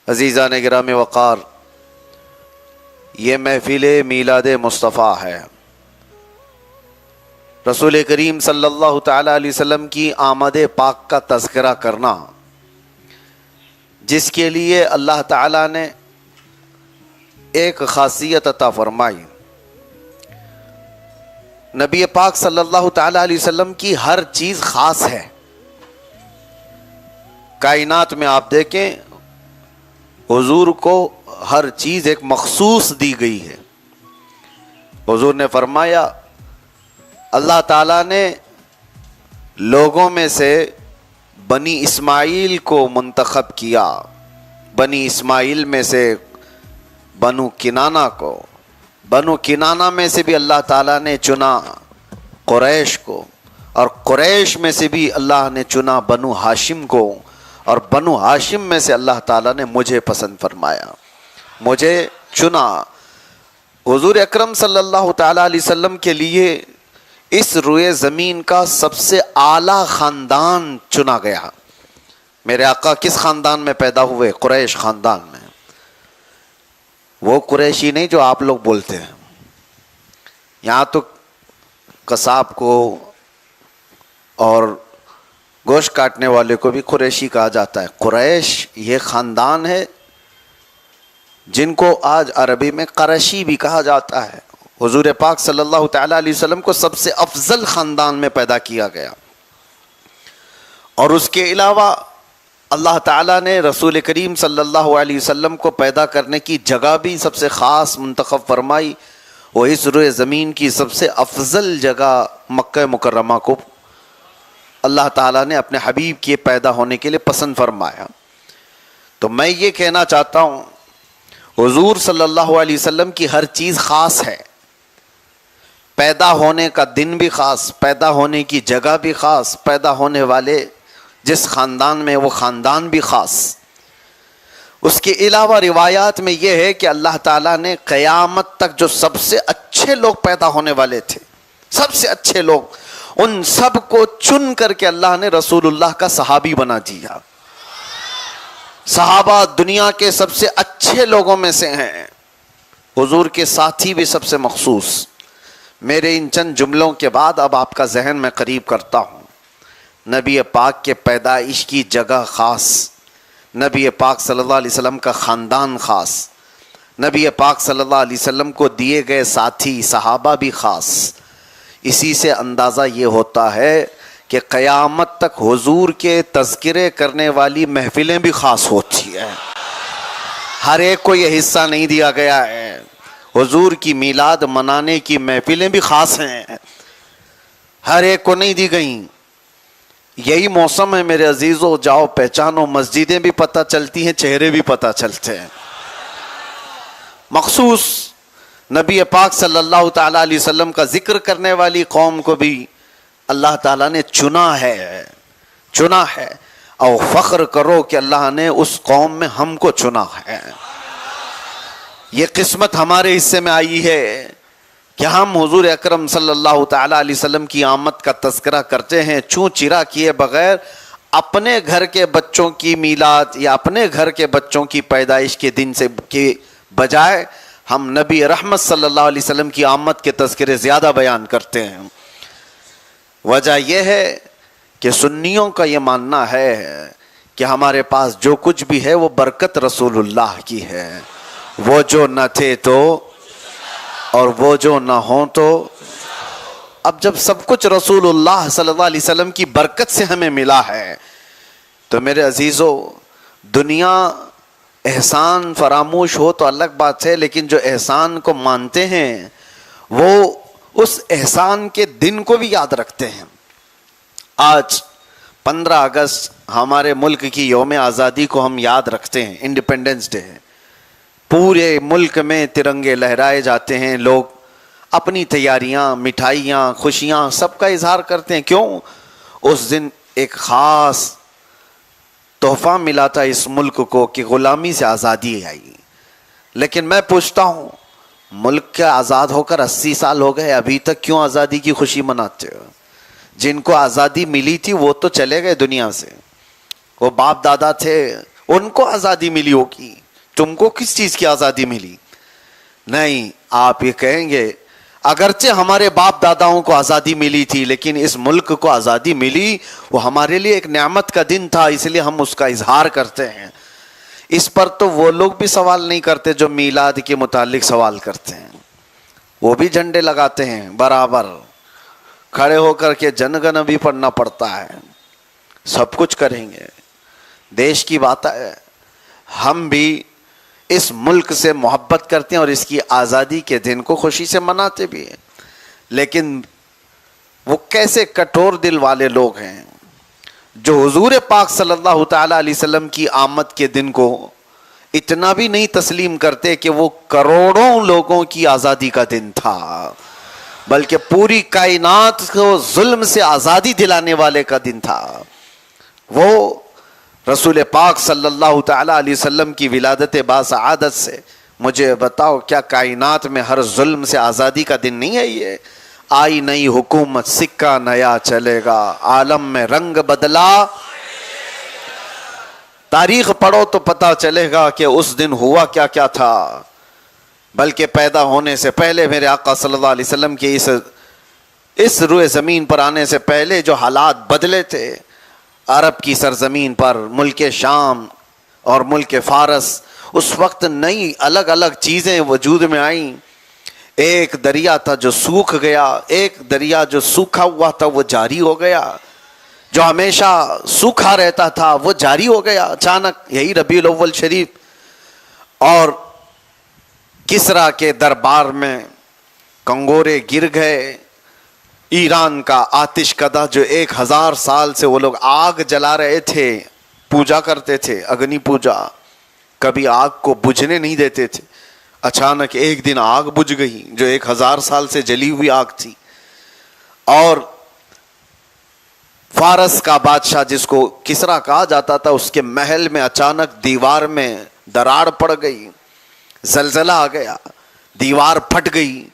عزیزان گرامی وقار، یہ محفل میلاد مصطفیٰ ہے۔ رسول کریم صلی اللہ تعالی علیہ وسلم کی آمد پاک کا تذکرہ کرنا، جس کے لیے اللہ تعالیٰ نے ایک خاصیت عطا فرمائی۔ نبی پاک صلی اللہ تعالی علیہ وسلم کی ہر چیز خاص ہے۔ کائنات میں آپ دیکھیں، حضور کو ہر چیز ایک مخصوص دی گئی ہے۔ حضور نے فرمایا، اللہ تعالیٰ نے لوگوں میں سے بنی اسماعیل کو منتخب کیا، بنی اسماعیل میں سے بنو کنانہ کو، بنو کنانہ میں سے بھی اللہ تعالیٰ نے چنا قریش کو، اور قریش میں سے بھی اللہ نے چنا بنو ہاشم کو، اور بنو ہاشم میں سے اللہ تعالیٰ نے مجھے پسند فرمایا، مجھے چنا۔ حضور اکرم صلی اللہ تعالیٰ علیہ وسلم کے لیے اس روئے زمین کا سب سے اعلیٰ خاندان چنا گیا۔ میرے آقا کس خاندان میں پیدا ہوئے؟ قریش خاندان میں۔ وہ قریشی نہیں جو آپ لوگ بولتے ہیں، یہاں تو قصاب کو اور گوشت کاٹنے والے کو بھی قریشی کہا جاتا ہے۔ قریش یہ خاندان ہے جن کو آج عربی میں قرشی بھی کہا جاتا ہے۔ حضور پاک صلی اللہ تعالی علیہ وسلم کو سب سے افضل خاندان میں پیدا کیا گیا، اور اس کے علاوہ اللہ تعالیٰ نے رسول کریم صلی اللہ علیہ وسلم کو پیدا کرنے کی جگہ بھی سب سے خاص منتخب فرمائی۔ وہ اس روئے زمین کی سب سے افضل جگہ مکہ مکرمہ کو اللہ تعالیٰ نے اپنے حبیب کے پیدا ہونے کے لیے پسند فرمایا۔ تو میں یہ کہنا چاہتا ہوں، حضور صلی اللہ علیہ وسلم کی ہر چیز خاص ہے۔ پیدا ہونے کا دن بھی خاص، پیدا ہونے کی جگہ بھی خاص، پیدا ہونے والے جس خاندان میں وہ خاندان بھی خاص۔ اس کے علاوہ روایات میں یہ ہے کہ اللہ تعالیٰ نے قیامت تک جو سب سے اچھے لوگ پیدا ہونے والے تھے، سب سے اچھے لوگ، ان سب کو چن کر کے اللہ نے رسول اللہ کا صحابی بنا دیا۔ صحابہ دنیا کے سب سے اچھے لوگوں میں سے ہیں، حضور کے ساتھی بھی سب سے مخصوص۔ میرے ان چند جملوں کے بعد اب آپ کا ذہن میں قریب کرتا ہوں۔ نبی پاک کے پیدائش کی جگہ خاص، نبی پاک صلی اللہ علیہ وسلم کا خاندان خاص، نبی پاک صلی اللہ علیہ وسلم کو دیے گئے ساتھی صحابہ بھی خاص۔ اسی سے اندازہ یہ ہوتا ہے کہ قیامت تک حضور کے تذکرے کرنے والی محفلیں بھی خاص ہوتی ہیں۔ ہر ایک کو یہ حصہ نہیں دیا گیا ہے۔ حضور کی میلاد منانے کی محفلیں بھی خاص ہیں، ہر ایک کو نہیں دی گئیں۔ یہی موسم ہے میرے عزیزو، جاؤ پہچانو، مسجدیں بھی پتہ چلتی ہیں، چہرے بھی پتہ چلتے ہیں۔ مخصوص نبی پاک صلی اللہ تعالی علیہ وسلم کا ذکر کرنے والی قوم کو بھی اللہ تعالیٰ نے چنا ہے، اور فخر کرو کہ اللہ نے اس قوم میں ہم کو چنا ہے۔ یہ قسمت ہمارے حصے میں آئی ہے کہ ہم حضور اکرم صلی اللہ تعالی علیہ وسلم کی آمد کا تذکرہ کرتے ہیں، چوں چرا کیے بغیر۔ اپنے گھر کے بچوں کی میلاد یا اپنے گھر کے بچوں کی پیدائش کے دن سے کے بجائے ہم نبی رحمت صلی اللہ علیہ وسلم کی آمد کے تذکرے زیادہ بیان کرتے ہیں۔ وجہ یہ ہے کہ سنیوں کا یہ ماننا ہے کہ ہمارے پاس جو کچھ بھی ہے وہ برکت رسول اللہ کی ہے۔ وہ جو نہ تھے تو اور وہ جو نہ ہوں تو۔ اب جب سب کچھ رسول اللہ صلی اللہ علیہ وسلم کی برکت سے ہمیں ملا ہے، تو میرے عزیزو، دنیا احسان فراموش ہو تو الگ بات ہے، لیکن جو احسان کو مانتے ہیں وہ اس احسان کے دن کو بھی یاد رکھتے ہیں۔ آج 15 اگست ہمارے ملک کی یوم آزادی کو ہم یاد رکھتے ہیں، انڈیپینڈنس ڈے ہے۔ پورے ملک میں ترنگے لہرائے جاتے ہیں، لوگ اپنی تیاریاں، مٹھائیاں، خوشیاں سب کا اظہار کرتے ہیں۔ کیوں؟ اس دن ایک خاص تحفہ ملا تھا اس ملک کو کہ غلامی سے آزادی آئی۔ لیکن میں پوچھتا ہوں، ملک کے آزاد ہو کر 80 سال ہو گئے، ابھی تک کیوں آزادی کی خوشی مناتے ہو؟ جن کو آزادی ملی تھی وہ تو چلے گئے دنیا سے، وہ باپ دادا تھے، ان کو آزادی ملی ہوگی, تم کو کس چیز کی آزادی ملی؟ نہیں, آپ یہ کہیں گے اگرچہ ہمارے باپ داداؤں کو آزادی ملی تھی, لیکن اس ملک کو آزادی ملی وہ ہمارے لیے ایک نعمت کا دن تھا, اس لیے ہم اس کا اظہار کرتے ہیں. اس پر تو وہ لوگ بھی سوال نہیں کرتے جو میلاد کے متعلق سوال کرتے ہیں. وہ بھی جھنڈے لگاتے ہیں برابر, کھڑے ہو کر کے جن گن بھی پڑھنا پڑتا ہے, سب کچھ کریں گے. دیش کی بات ہے, ہم بھی اس ملک سے محبت کرتے ہیں اور اس کی آزادی کے دن کو خوشی سے مناتے بھی ہیں. لیکن وہ کیسے کٹور دل والے لوگ ہیں جو حضور پاک صلی اللہ تعالی علیہ وسلم کی آمد کے دن کو اتنا بھی نہیں تسلیم کرتے کہ وہ کروڑوں لوگوں کی آزادی کا دن تھا, بلکہ پوری کائنات کو ظلم سے آزادی دلانے والے کا دن تھا. وہ رسول پاک صلی اللہ تعالی علیہ وسلم کی ولادت باسعادت سے مجھے بتاؤ, کیا کائنات میں ہر ظلم سے آزادی کا دن نہیں ہے یہ؟ آئی نئی حکومت سکہ نیا چلے گا, عالم میں رنگ بدلا. تاریخ پڑھو تو پتہ چلے گا کہ اس دن ہوا کیا کیا تھا. بلکہ پیدا ہونے سے پہلے میرے آقا صلی اللہ علیہ وسلم کے اس روئے زمین پر آنے سے پہلے جو حالات بدلے تھے عرب کی سرزمین پر, ملک شام اور ملک فارس, اس وقت نئی الگ الگ چیزیں وجود میں آئیں. ایک دریا تھا جو سوکھ گیا, ایک دریا جو سوکھا ہوا تھا وہ جاری ہو گیا, جو ہمیشہ سوکھا رہتا تھا وہ جاری ہو گیا اچانک. یہی ربیع الاول شریف. اور کسرا کے دربار میں کنگورے گر گئے. ایران کا آتش کدہ جو 1000 سال سے وہ لوگ آگ جلا رہے تھے, پوجا کرتے تھے, اگنی پوجا, کبھی آگ کو بجھنے نہیں دیتے تھے, اچانک ایک دن آگ بجھ گئی جو 1000 سال سے جلی ہوئی آگ تھی. اور فارس کا بادشاہ جس کو کسرا کہا جاتا تھا, اس کے محل میں اچانک دیوار میں دراڑ پڑ گئی, زلزلہ آ گیا, دیوار پھٹ گئی.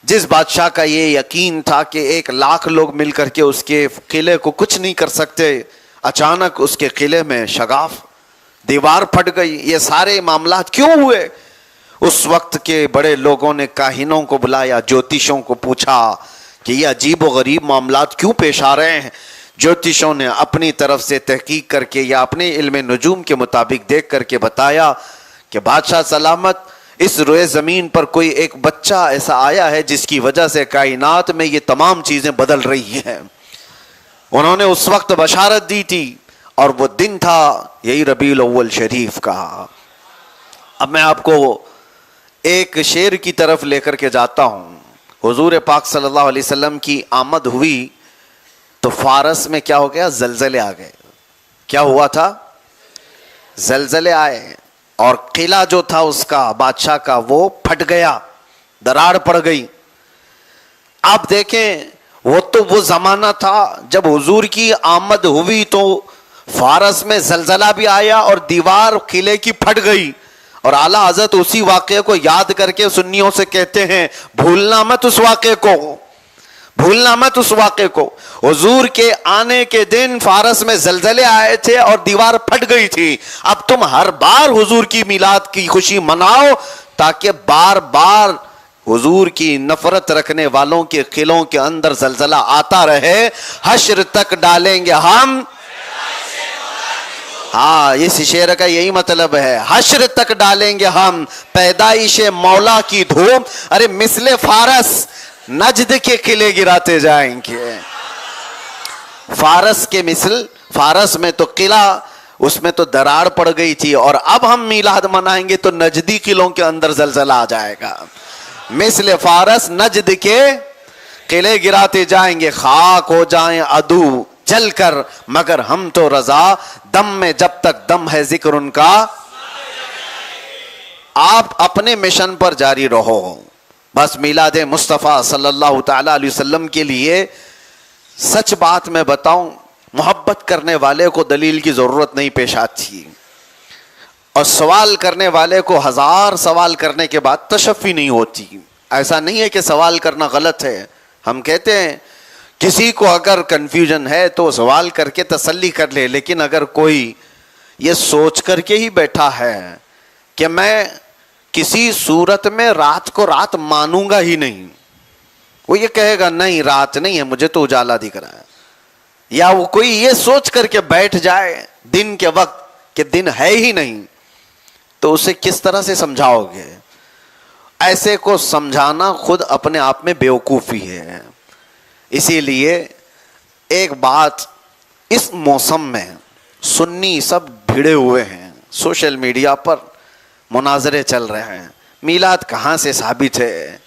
جس بادشاہ کا یہ یقین تھا کہ 1,00,000 لوگ مل کر کے اس کے قلعے کو کچھ نہیں کر سکتے, اچانک اس کے قلعے میں شگاف, دیوار پھٹ گئی. یہ سارے معاملات کیوں ہوئے؟ اس وقت کے بڑے لوگوں نے کاہنوں کو بلایا, جوتشوں کو پوچھا کہ یہ عجیب و غریب معاملات کیوں پیش آ رہے ہیں. جوتشوں نے اپنی طرف سے تحقیق کر کے یا اپنے علم نجوم کے مطابق دیکھ کر کے بتایا کہ بادشاہ سلامت, اس روئے زمین پر کوئی ایک بچہ ایسا آیا ہے جس کی وجہ سے کائنات میں یہ تمام چیزیں بدل رہی ہیں. انہوں نے اس وقت بشارت دی تھی اور وہ دن تھا یہی ربیع الاول شریف کا. اب میں آپ کو ایک شعر کی طرف لے کر کے جاتا ہوں. حضور پاک صلی اللہ علیہ وسلم کی آمد ہوئی تو فارس میں کیا ہو گیا؟ زلزلے آ گئے. کیا ہوا تھا؟ زلزلے آئے اور قلعہ جو تھا اس کا بادشاہ کا وہ پھٹ گیا, دراڑ پڑ گئی. آپ دیکھیں وہ تو وہ زمانہ تھا جب حضور کی آمد ہوئی تو فارس میں زلزلہ بھی آیا اور دیوار قلعے کی پھٹ گئی. اور اعلیٰ حضرت اسی واقعے کو یاد کر کے سنیوں سے کہتے ہیں بھولنا مت اس واقعے کو, بھولنا مت اس واقعے کو. حضور کے آنے کے دن فارس میں زلزلے آئے تھے اور دیوار پھٹ گئی تھی. اب تم ہر بار حضور کی میلاد کی خوشی مناؤ تاکہ بار بار حضور کی نفرت رکھنے والوں کے قلعوں کے اندر زلزلہ آتا رہے. حشر تک ڈالیں گے ہم, ہاں اس شعر کا یہی مطلب ہے, حشر تک ڈالیں گے ہم پیدائش مولا کی دھوم. ارے مثل فارس نجد کے قلعے گراتے جائیں گے. فارس کے مثل, فارس میں تو قلعہ اس میں تو دراڑ پڑ گئی تھی, اور اب ہم میلاد منائیں گے تو نجدی قلعوں کے اندر زلزلہ آ جائے گا. مثل فارس نجد کے قلعے گراتے جائیں گے, خاک ہو جائیں عدو جل کر مگر ہم تو رضا, دم میں جب تک دم ہے ذکر ان کا. آپ اپنے مشن پر جاری رہو. بس میلاد مصطفیٰ صلی اللہ تعالی علیہ وسلم کے لیے سچ بات میں بتاؤں, محبت کرنے والے کو دلیل کی ضرورت نہیں پیش آتی, اور سوال کرنے والے کو 1000 سوال کرنے کے بعد تشفی نہیں ہوتی. ایسا نہیں ہے کہ سوال کرنا غلط ہے. ہم کہتے ہیں کسی کو اگر کنفیوژن ہے تو سوال کر کے تسلی کر لے, لیکن اگر کوئی یہ سوچ کر کے ہی بیٹھا ہے کہ میں کسی صورت میں رات کو رات مانوں گا ہی نہیں. وہ یہ کہے گا نہیں رات نہیں ہے, مجھے تو اجالا دکھ رہا ہے. یا وہ کوئی یہ سوچ کر کے بیٹھ جائے دن کے وقت کہ دن ہے ہی نہیں, تو اسے کس طرح سے سمجھاؤ گے؟ ایسے کو سمجھانا خود اپنے آپ میں بیوقوفی ہے. اسی لیے ایک بات, اس موسم میں سنی سب بھیڑے ہوئے ہیں, سوشل میڈیا پر مناظرے چل رہے ہیں, میلاد کہاں سے ثابت ہے,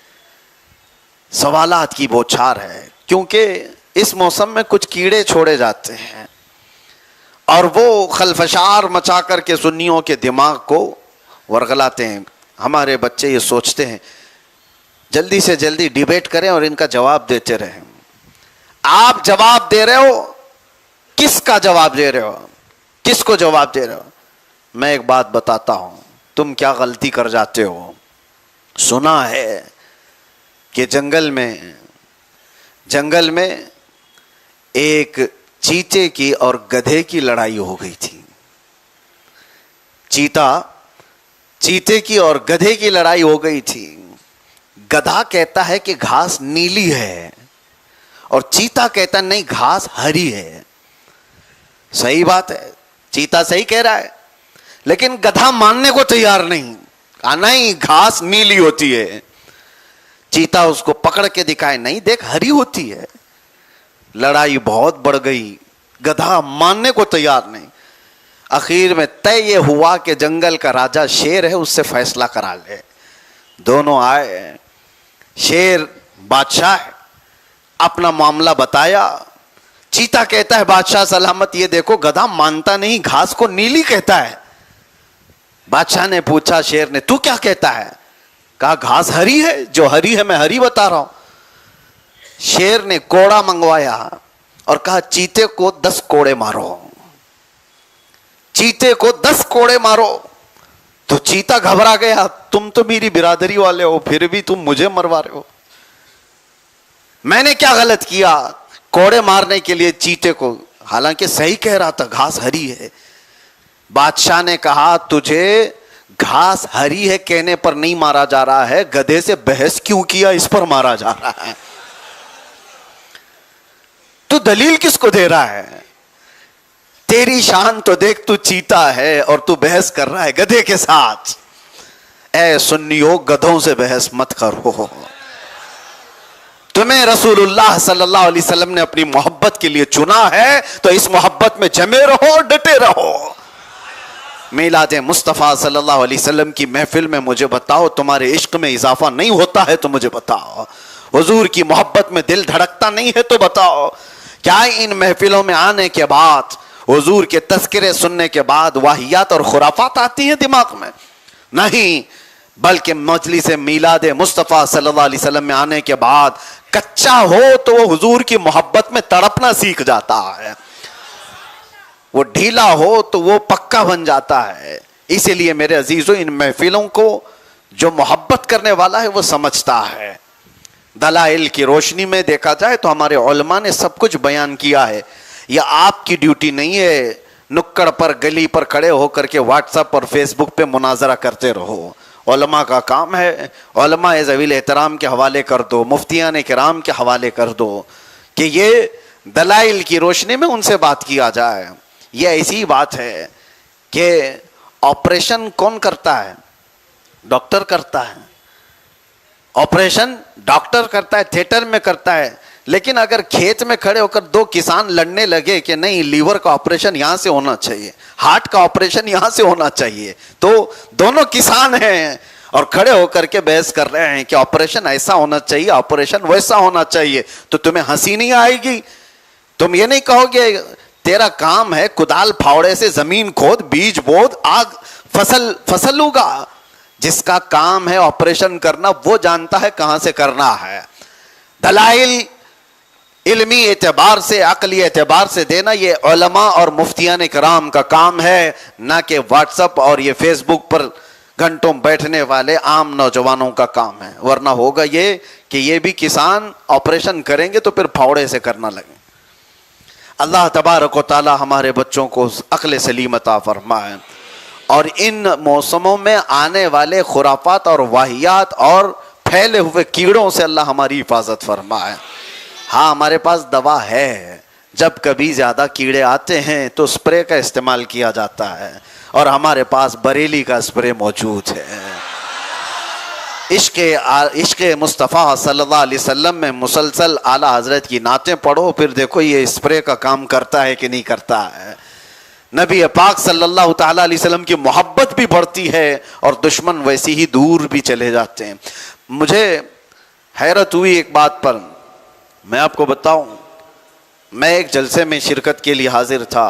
سوالات کی بوچھار ہے. کیونکہ اس موسم میں کچھ کیڑے چھوڑے جاتے ہیں اور وہ خلفشار مچا کر کے سنیوں کے دماغ کو ورغلاتے ہیں. ہمارے بچے یہ سوچتے ہیں جلدی سے جلدی ڈیبیٹ کریں اور ان کا جواب دیتے رہیں. آپ جواب دے رہے ہو, کس کا جواب دے رہے ہو, کس کو جواب دے رہے ہو؟ میں ایک بات بتاتا ہوں, تم کیا غلطی کر جاتے ہو. سنا ہے کہ جنگل میں ایک چیتے کی اور گدھے کی لڑائی ہو گئی تھی. چیتے کی اور گدھے کی لڑائی ہو گئی تھی. گدھا کہتا ہے کہ گھاس نیلی ہے اور چیتا کہتا ہے نہیں گھاس ہری ہے. صحیح بات ہے, چیتا صحیح کہہ رہا ہے, لیکن گدھا ماننے کو تیار نہیں. نہیں گھاس نیلی ہوتی ہے. چیتا اس کو پکڑ کے دکھائے, نہیں دیکھ ہری ہوتی ہے. لڑائی بہت بڑھ گئی, گدھا ماننے کو تیار نہیں. اخیر میں طے یہ ہوا کہ جنگل کا راجا شیر ہے, اس سے فیصلہ کرا لے. دونوں آئے, شیر بادشاہ ہے, اپنا معاملہ بتایا. چیتا کہتا ہے بادشاہ سلامت, یہ دیکھو گدھا مانتا نہیں, گھاس کو نیلی کہتا ہے. بادشاہ نے پوچھا شیر نے, تو کیا کہتا ہے؟ کہا گھاس ہری ہے, جو ہری ہے میں ہری بتا رہا ہوں. شیر نے کوڑا منگوایا اور کہا چیتے کو 10 کوڑے مارو, چیتے کو 10 کوڑے مارو. تو چیتا گھبرا گیا, تم تو میری برادری والے ہو, پھر بھی تم مجھے مروا رہے ہو, میں نے کیا غلط کیا کوڑے مارنے کے لیے چیتے کو؟ حالانکہ صحیح کہہ رہا تھا گھاس ہری ہے. بادشاہ نے کہا تجھے گھاس ہری ہے کہنے پر نہیں مارا جا رہا ہے, گدھے سے بحث کیوں کیا اس پر مارا جا رہا ہے. تو دلیل کس کو دے رہا ہے؟ تیری شان تو دیکھ, تو چیتا ہے اور تو بحث کر رہا ہے گدھے کے ساتھ. اے سنیو, گدھوں سے بحث مت کرو. تمہیں رسول اللہ صلی اللہ علیہ وسلم نے اپنی محبت کے لیے چنا ہے, تو اس محبت میں جمے رہو, ڈٹے رہو. میلاد مصطفیٰ صلی اللہ علیہ وسلم کی محفل میں مجھے بتاؤ تمہارے عشق میں اضافہ نہیں ہوتا ہے تو مجھے بتاؤ. حضور کی محبت میں دل دھڑکتا نہیں ہے تو بتاؤ. کیا ان محفلوں میں آنے کے بعد, حضور کے تذکرے سننے کے بعد واہیات اور خرافات آتی ہیں دماغ میں؟ نہیں, بلکہ مجلس میلاد مصطفیٰ صلی اللہ علیہ وسلم میں آنے کے بعد کچا ہو تو وہ حضور کی محبت میں تڑپنا سیکھ جاتا ہے, وہ ڈھیلا ہو تو وہ پکا بن جاتا ہے. اسی لیے میرے عزیزوں, ان محفلوں کو جو محبت کرنے والا ہے وہ سمجھتا ہے. دلائل کی روشنی میں دیکھا جائے تو ہمارے علماء نے سب کچھ بیان کیا ہے. یہ آپ کی ڈیوٹی نہیں ہے نکڑ پر گلی پر کھڑے ہو کر کے واٹس ایپ اور فیس بک پہ مناظرہ کرتے رہو. علماء کا کام ہے, علماء ذویل احترام کے حوالے کر دو, مفتیان کرام کے حوالے کر دو کہ یہ دلائل کی روشنی میں ان سے بات کیا جائے. یہ ایسی بات ہے کہ آپریشن کون کرتا ہے؟ ڈاکٹر کرتا ہے. آپریشن ڈاکٹر کرتا ہے, تھیٹر میں کرتا ہے. لیکن اگر کھیت میں کھڑے ہو کر 2 کسان لڑنے لگے کہ نہیں لیور کا آپریشن یہاں سے ہونا چاہیے, ہارٹ کا آپریشن یہاں سے ہونا چاہیے, تو دونوں کسان ہیں اور کھڑے ہو کر کے بحث کر رہے ہیں کہ آپریشن ایسا ہونا چاہیے, آپریشن ویسا ہونا چاہیے, تو تمہیں ہنسی نہیں آئے گی؟ تم یہ نہیں کہو گے تیرا کام ہے کدال پھاوڑے سے زمین کھود, بیج بود, آگ فصل ہوگا. جس کا کام ہے آپریشن کرنا وہ جانتا ہے کہاں سے کرنا ہے. دلائل علمی اعتبار سے, عقلی اعتبار سے دینا یہ علماء اور مفتیان کرام کا کام ہے, نہ کہ واٹس ایپ اور یہ فیس بک پر گھنٹوں بیٹھنے والے عام نوجوانوں کا کام ہے. ورنہ ہوگا یہ کہ یہ بھی کسان آپریشن کریں گے تو پھر پھاوڑے سے کرنا لگیں. اللہ تبارک و تعالی ہمارے بچوں کو عقل سلیم عطا فرمائے، اور ان موسموں میں آنے والے خرافات اور واہیات اور پھیلے ہوئے کیڑوں سے اللہ ہماری حفاظت فرمائے۔ ہاں ہمارے پاس دوا ہے، جب کبھی زیادہ کیڑے آتے ہیں تو اسپرے کا استعمال کیا جاتا ہے، اور ہمارے پاس بریلی کا اسپرے موجود ہے۔ عشق مصطفیٰ صلی اللہ علیہ وسلم میں مسلسل اعلیٰ حضرت کی نعتیں پڑھو، پھر دیکھو یہ اسپرے کا کام کرتا ہے کہ نہیں کرتا ہے۔ نبی پاک صلی اللہ تعالیٰ علیہ وسلم کی محبت بھی بڑھتی ہے اور دشمن ویسی ہی دور بھی چلے جاتے ہیں۔ مجھے حیرت ہوئی ایک بات پر، میں آپ کو بتاؤں، میں ایک جلسے میں شرکت کے لیے حاضر تھا۔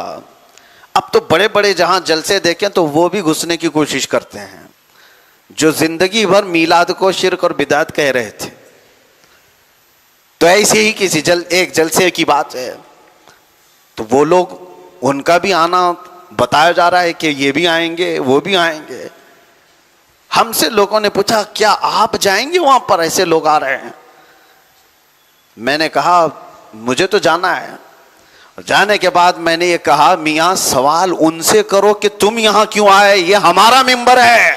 اب تو بڑے بڑے جہاں جلسے دیکھیں تو وہ بھی گھسنے کی کوشش کرتے ہیں، جو زندگی بھر میلاد کو شرک اور بدعت کہہ رہے تھے۔ تو ایسے ہی کسی ایک جلسے کی بات ہے، تو وہ لوگ، ان کا بھی آنا بتایا جا رہا ہے کہ یہ بھی آئیں گے وہ بھی آئیں گے۔ ہم سے لوگوں نے پوچھا کیا آپ جائیں گے وہاں پر، ایسے لوگ آ رہے ہیں؟ میں نے کہا مجھے تو جانا ہے۔ جانے کے بعد میں نے یہ کہا میاں سوال ان سے کرو کہ تم یہاں کیوں آئے، یہ ہمارا ممبر ہے۔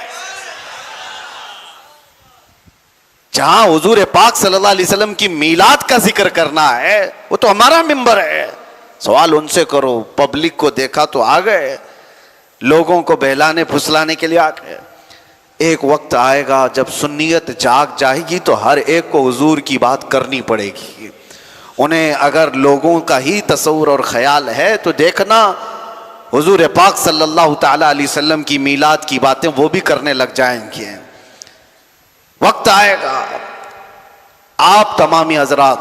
جہاں حضور پاک صلی اللہ علیہ وسلم کی میلاد کا ذکر کرنا ہے وہ تو ہمارا ممبر ہے، سوال ان سے کرو۔ پبلک کو دیکھا تو آ گئے، لوگوں کو بہلانے پھسلانے کے لیے آ گئے۔ ایک وقت آئے گا جب سنیت جاگ جائے گی تو ہر ایک کو حضور کی بات کرنی پڑے گی۔ انہیں اگر لوگوں کا ہی تصور اور خیال ہے تو دیکھنا حضور پاک صلی اللہ تعالی علیہ وسلم کی میلاد کی باتیں وہ بھی کرنے لگ جائیں گے۔ وقت آئے گا آپ تمامی حضرات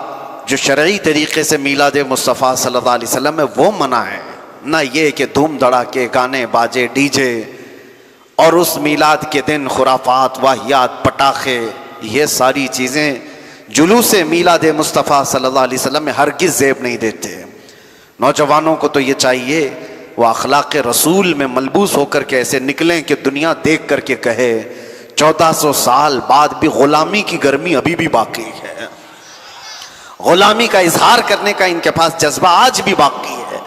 جو شرعی طریقے سے میلاد مصطفیٰ صلی اللہ علیہ وسلم میں وہ منائیں، نہ یہ کہ دھوم دھڑاکے گانے باجے ڈی جے، اور اس میلاد کے دن خرافات واہیات پٹاخے، یہ ساری چیزیں جلوس میلاد مصطفیٰ صلی اللہ علیہ وسلم میں ہرگز زیب نہیں دیتے۔ نوجوانوں کو تو یہ چاہیے وہ اخلاق رسول میں ملبوس ہو کر کے ایسے نکلیں کہ دنیا دیکھ کر کے کہے 1400 سال بعد بھی غلامی کی گرمی ابھی بھی باقی ہے، غلامی کا اظہار کرنے کا ان کے پاس جذبہ آج بھی باقی ہے۔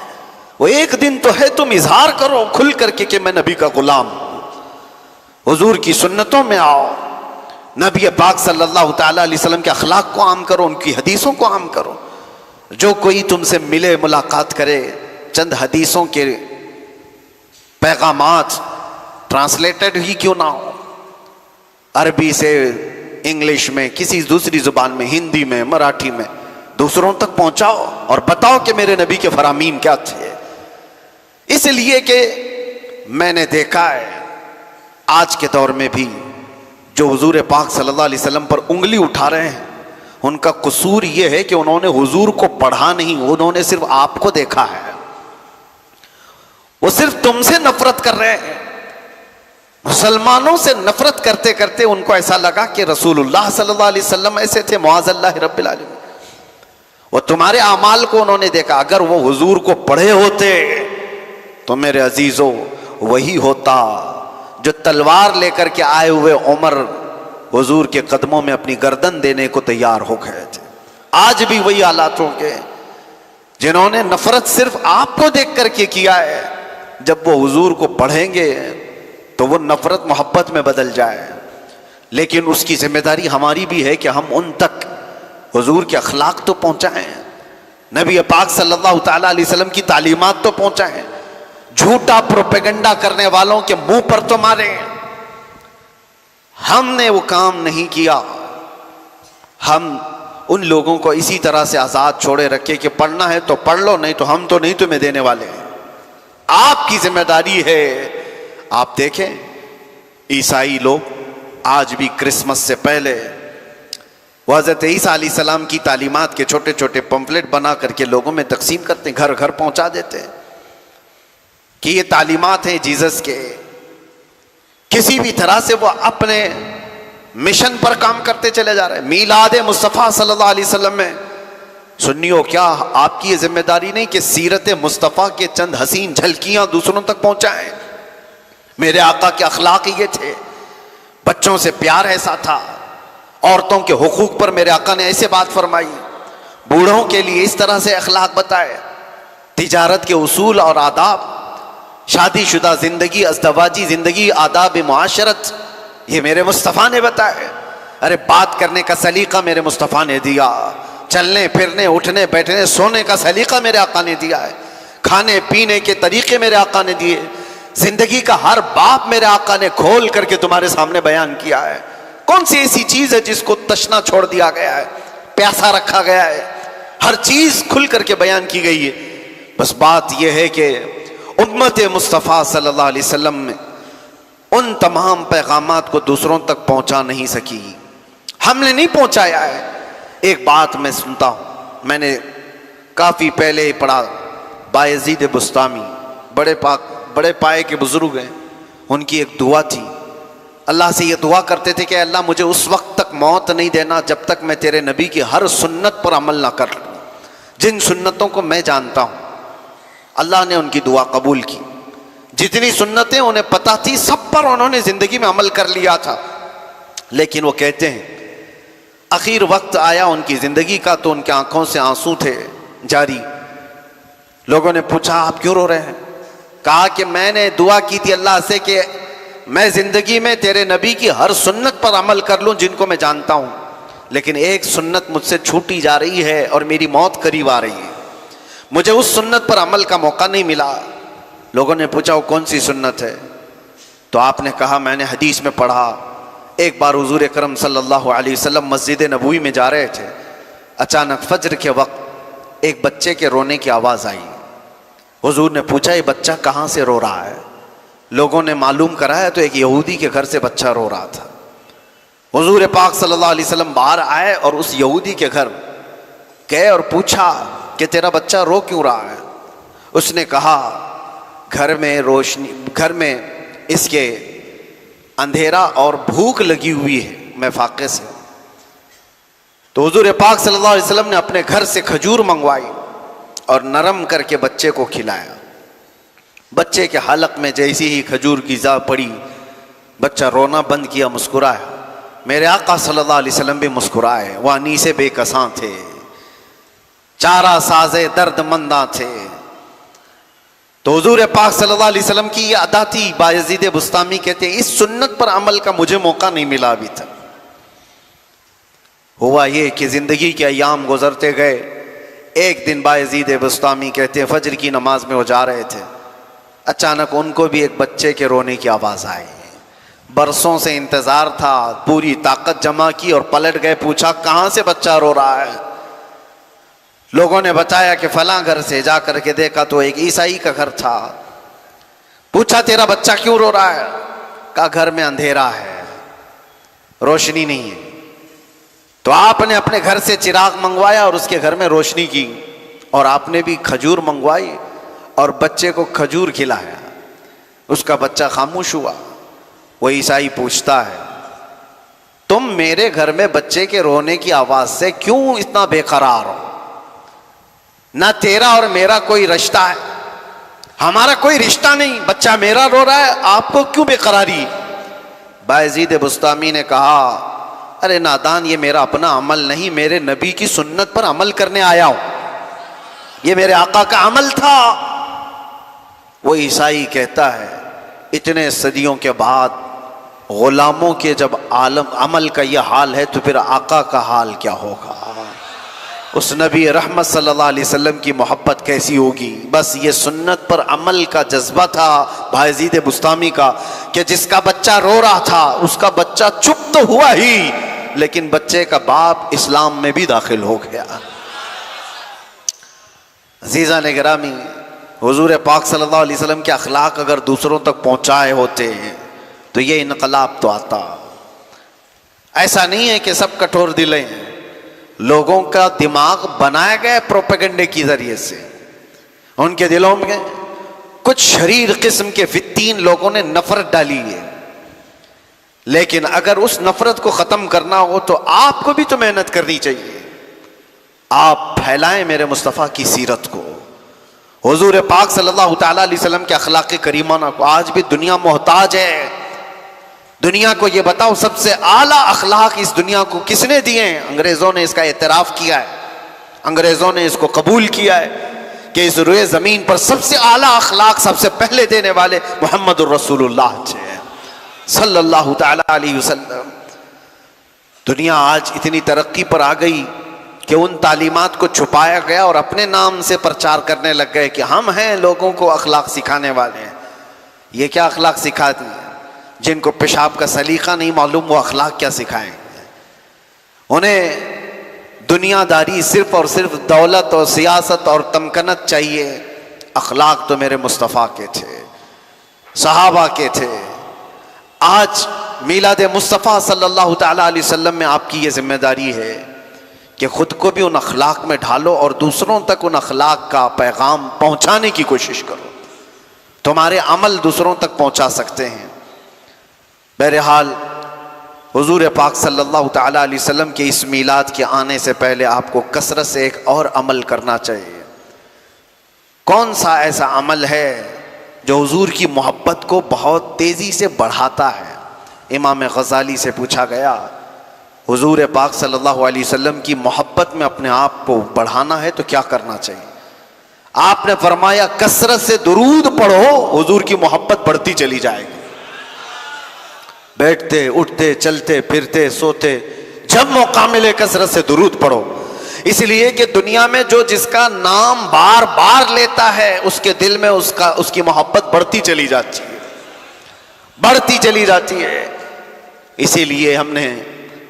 وہ ایک دن تو ہے تم اظہار کرو کھل کر کے کہ میں نبی کا غلام ہوں، حضور کی سنتوں میں آؤ، نبی پاک صلی اللہ تعالی علیہ وسلم کے اخلاق کو عام کرو، ان کی حدیثوں کو عام کرو۔ جو کوئی تم سے ملے ملاقات کرے، چند حدیثوں کے پیغامات ٹرانسلیٹڈ ہی کیوں نہ ہو، عربی سے انگلش میں، کسی دوسری زبان میں، ہندی میں، مراٹھی میں، دوسروں تک پہنچاؤ اور بتاؤ کہ میرے نبی کے فرامین کیا تھے۔ اس لیے کہ میں نے دیکھا ہے آج کے دور میں بھی جو حضور پاک صلی اللہ علیہ وسلم پر انگلی اٹھا رہے ہیں، ان کا قصور یہ ہے کہ انہوں نے حضور کو پڑھا نہیں، انہوں نے صرف آپ کو دیکھا ہے۔ وہ صرف تم سے نفرت کر رہے ہیں، مسلمانوں سے نفرت کرتے کرتے ان کو ایسا لگا کہ رسول اللہ صلی اللہ علیہ وسلم ایسے تھے، معاذ اللہ رب العالمین۔ وہ تمہارے اعمال کو انہوں نے دیکھا، اگر وہ حضور کو پڑھے ہوتے تو میرے عزیزو وہی ہوتا جو تلوار لے کر کے آئے ہوئے عمر حضور کے قدموں میں اپنی گردن دینے کو تیار ہو گئے تھے۔ آج بھی وہی حالات ہوں گے، جنہوں نے نفرت صرف آپ کو دیکھ کر کے کیا ہے، جب وہ حضور کو پڑھیں گے تو وہ نفرت محبت میں بدل جائے۔ لیکن اس کی ذمہ داری ہماری بھی ہے کہ ہم ان تک حضور کے اخلاق تو پہنچائیں، نبی پاک صلی اللہ تعالی علیہ وسلم کی تعلیمات تو پہنچائیں، جھوٹا پروپیگنڈا کرنے والوں کے منہ پر تو ماریں۔ ہم نے وہ کام نہیں کیا، ہم ان لوگوں کو اسی طرح سے آزاد چھوڑے رکھے کہ پڑھنا ہے تو پڑھ لو، نہیں تو ہم تو نہیں تمہیں دینے والے ہیں۔ آپ کی ذمہ داری ہے۔ آپ دیکھیں عیسائی لوگ آج بھی کرسمس سے پہلے وہ حضرت عیسیٰ علیہ السلام کی تعلیمات کے چھوٹے چھوٹے پمفلٹ بنا کر کے لوگوں میں تقسیم کرتے ہیں، گھر گھر پہنچا دیتے ہیں کہ یہ تعلیمات ہیں جیزس کے۔ کسی بھی طرح سے وہ اپنے مشن پر کام کرتے چلے جا رہے ہیں۔ میلاد مصطفیٰ صلی اللہ علیہ وسلم میں سنیو، کیا آپ کی یہ ذمہ داری نہیں کہ سیرت مصطفیٰ کے چند حسین جھلکیاں دوسروں تک پہنچائیں؟ میرے آقا کے اخلاق یہ تھے، بچوں سے پیار ایسا تھا، عورتوں کے حقوق پر میرے آقا نے ایسے بات فرمائی، بوڑھوں کے لیے اس طرح سے اخلاق بتائے۔ تجارت کے اصول اور آداب، شادی شدہ زندگی، ازدواجی زندگی، آداب معاشرت، یہ میرے مصطفیٰ نے بتائے۔ ارے بات کرنے کا سلیقہ میرے مصطفیٰ نے دیا، چلنے پھرنے اٹھنے بیٹھنے سونے کا سلیقہ میرے آقا نے دیا ہے، کھانے پینے کے طریقے میرے آقا نے دیے، زندگی کا ہر باب میرے آقا نے کھول کر کے تمہارے سامنے بیان کیا ہے۔ کون سی ایسی چیز ہے جس کو تشنا چھوڑ دیا گیا ہے، پیاسا رکھا گیا ہے؟ ہر چیز کھل کر کے بیان کی گئی ہے۔ بس بات یہ ہے کہ امت مصطفیٰ صلی اللہ علیہ وسلم نے ان تمام پیغامات کو دوسروں تک پہنچا نہیں سکی، ہم نے نہیں پہنچایا ہے۔ ایک بات میں سنتا ہوں، میں نے کافی پہلے پڑھا، بایزید بسطامی بڑے پائے کے بزرگ ہیں، ان کی ایک دعا تھی، اللہ سے یہ دعا کرتے تھے کہ اللہ مجھے اس وقت تک موت نہیں دینا جب تک میں تیرے نبی کی ہر سنت پر عمل نہ کر لوں، جن سنتوں کو میں جانتا ہوں۔ اللہ نے ان کی دعا قبول کی، جتنی سنتیں انہیں پتہ تھی سب پر انہوں نے زندگی میں عمل کر لیا تھا، لیکن وہ کہتے ہیں آخر وقت آیا ان کی زندگی کا تو ان کی آنکھوں سے آنسو تھے جاری۔ لوگوں نے پوچھا آپ کیوں رو رہے ہیں؟ کہا کہ میں نے دعا کی تھی اللہ سے کہ میں زندگی میں تیرے نبی کی ہر سنت پر عمل کر لوں جن کو میں جانتا ہوں، لیکن ایک سنت مجھ سے چھوٹی جا رہی ہے اور میری موت قریب آ رہی ہے، مجھے اس سنت پر عمل کا موقع نہیں ملا۔ لوگوں نے پوچھا وہ کون سی سنت ہے؟ تو آپ نے کہا میں نے حدیث میں پڑھا، ایک بار حضور اکرم صلی اللہ علیہ وسلم مسجد نبوی میں جا رہے تھے، اچانک فجر کے وقت ایک بچے کے رونے کی آواز آئی۔ حضور نے پوچھا یہ بچہ کہاں سے رو رہا ہے؟ لوگوں نے معلوم کرایا تو ایک یہودی کے گھر سے بچہ رو رہا تھا۔ حضور پاک صلی اللہ علیہ وسلم باہر آئے اور اس یہودی کے گھر گئے اور پوچھا کہ تیرا بچہ رو کیوں رہا ہے؟ اس نے کہا گھر میں اس کے اندھیرا اور بھوک لگی ہوئی ہے، میں فاقے سے۔ تو حضور پاک صلی اللہ علیہ وسلم نے اپنے گھر سے کھجور منگوائی اور نرم کر کے بچے کو کھلایا۔ بچے کے حلق میں جیسی ہی کھجور کی ذا پڑی، بچہ رونا بند کیا، مسکرایا۔ میرے آقا صلی اللہ علیہ وسلم بھی مسکرائے، وہ انیسے بے کساں تھے، چارہ سازے درد منداں تھے۔ تو حضور پاک صلی اللہ علیہ وسلم کی یہ ادا تھی۔ بایزید بسطامی کہتے ہیں اس سنت پر عمل کا مجھے موقع نہیں ملا ابھی تک۔ ہوا یہ کہ زندگی کے ایام گزرتے گئے، ایک دن بایزید بسطامی کہتے ہیں فجر کی نماز میں وہ جا رہے تھے، اچانک ان کو بھی ایک بچے کے رونے کی آواز آئی۔ برسوں سے انتظار تھا، پوری طاقت جمع کی اور پلٹ گئے، پوچھا کہاں سے بچہ رو رہا ہے؟ لوگوں نے بتایا کہ فلاں گھر سے، جا کر کے دیکھا تو ایک عیسائی کا گھر تھا۔ پوچھا تیرا بچہ کیوں رو رہا ہے؟ کہا گھر میں اندھیرا ہے، روشنی نہیں ہے۔ تو آپ نے اپنے گھر سے چراغ منگوایا اور اس کے گھر میں روشنی کی، اور آپ نے بھی کھجور منگوائی اور بچے کو کھجور کھلایا۔ اس کا بچہ خاموش ہوا۔ وہ عیسائی پوچھتا ہے تم میرے گھر میں بچے کے رونے کی آواز سے کیوں اتنا بے قرار ہو؟ نہ تیرا اور میرا کوئی رشتہ ہے، ہمارا کوئی رشتہ نہیں، بچہ میرا رو رہا ہے، آپ کو کیوں بے قراری؟ بایزید بسطامی نے کہا ارے نادان، یہ میرا اپنا عمل نہیں، میرے نبی کی سنت پر عمل کرنے آیا ہوں، یہ میرے آقا کا عمل تھا۔ وہ عیسائی کہتا ہے اتنے صدیوں کے بعد غلاموں کے جب عمل کا یہ حال ہے تو پھر آقا کا حال کیا ہوگا؟ اس نبی رحمت صلی اللہ علیہ وسلم کی محبت کیسی ہوگی؟ بس یہ سنت پر عمل کا جذبہ تھا بایزید بسطامی کا، کہ جس کا بچہ رو رہا تھا اس کا بچہ چپ تو ہوا ہی، لیکن بچے کا باپ اسلام میں بھی داخل ہو گیا۔ عزیزان گرامی، حضور پاک صلی اللہ علیہ وسلم کے اخلاق اگر دوسروں تک پہنچائے ہوتے تو یہ انقلاب تو آتا۔ ایسا نہیں ہے کہ سب کٹھور دلیں ہیں، لوگوں کا دماغ بنایا گیا پروپیگنڈے کی ذریعے سے، ان کے دلوں میں کچھ شریر قسم کے فتین لوگوں نے نفرت ڈالی ہے، لیکن اگر اس نفرت کو ختم کرنا ہو تو آپ کو بھی تو محنت کرنی چاہیے۔ آپ پھیلائیں میرے مصطفیٰ کی سیرت کو، حضور پاک صلی اللہ تعالیٰ علیہ وسلم کے اخلاق کریمانہ کو۔ آج بھی دنیا محتاج ہے۔ دنیا کو یہ بتاؤ سب سے اعلیٰ اخلاق اس دنیا کو کس نے دیے ہیں؟ انگریزوں نے اس کا اعتراف کیا ہے، انگریزوں نے اس کو قبول کیا ہے کہ اس روئے زمین پر سب سے اعلیٰ اخلاق سب سے پہلے دینے والے محمد الرسول اللہ صلی اللہ تعالی علیہ وسلم. دنیا آج اتنی ترقی پر آ گئی کہ ان تعلیمات کو چھپایا گیا اور اپنے نام سے پرچار کرنے لگ گئے کہ ہم ہیں لوگوں کو اخلاق سکھانے والے ہیں. یہ کیا اخلاق سکھاتی ہیں؟ جن کو پیشاب کا سلیقہ نہیں معلوم وہ اخلاق کیا سکھائیں؟ انہیں دنیا داری صرف اور صرف دولت اور سیاست اور تمکنت چاہیے. اخلاق تو میرے مصطفیٰ کے تھے، صحابہ کے تھے. آج میلاد مصطفیٰ صلی اللہ تعالی علیہ وسلم میں آپ کی یہ ذمہ داری ہے کہ خود کو بھی ان اخلاق میں ڈھالو اور دوسروں تک ان اخلاق کا پیغام پہنچانے کی کوشش کرو. تمہارے عمل دوسروں تک پہنچا سکتے ہیں. بہرحال حضور پاک صلی اللہ تعالی علیہ وسلم کے اس میلاد کے آنے سے پہلے آپ کو کثرت سے ایک اور عمل کرنا چاہیے. کون سا ایسا عمل ہے جو حضور کی محبت کو بہت تیزی سے بڑھاتا ہے؟ امام غزالی سے پوچھا گیا حضور پاک صلی اللہ علیہ وسلم کی محبت میں اپنے آپ کو بڑھانا ہے تو کیا کرنا چاہیے؟ آپ نے فرمایا کثرت سے درود پڑھو، حضور کی محبت بڑھتی چلی جائے گی. بیٹھتے اٹھتے چلتے پھرتے سوتے جب موقع ملے کثرت سے درود پڑھو. اس لیے کہ دنیا میں جو جس کا نام بار بار لیتا ہے اس کے دل میں اس کی محبت بڑھتی چلی جاتی ہے، بڑھتی چلی جاتی ہے. اسی لیے ہم نے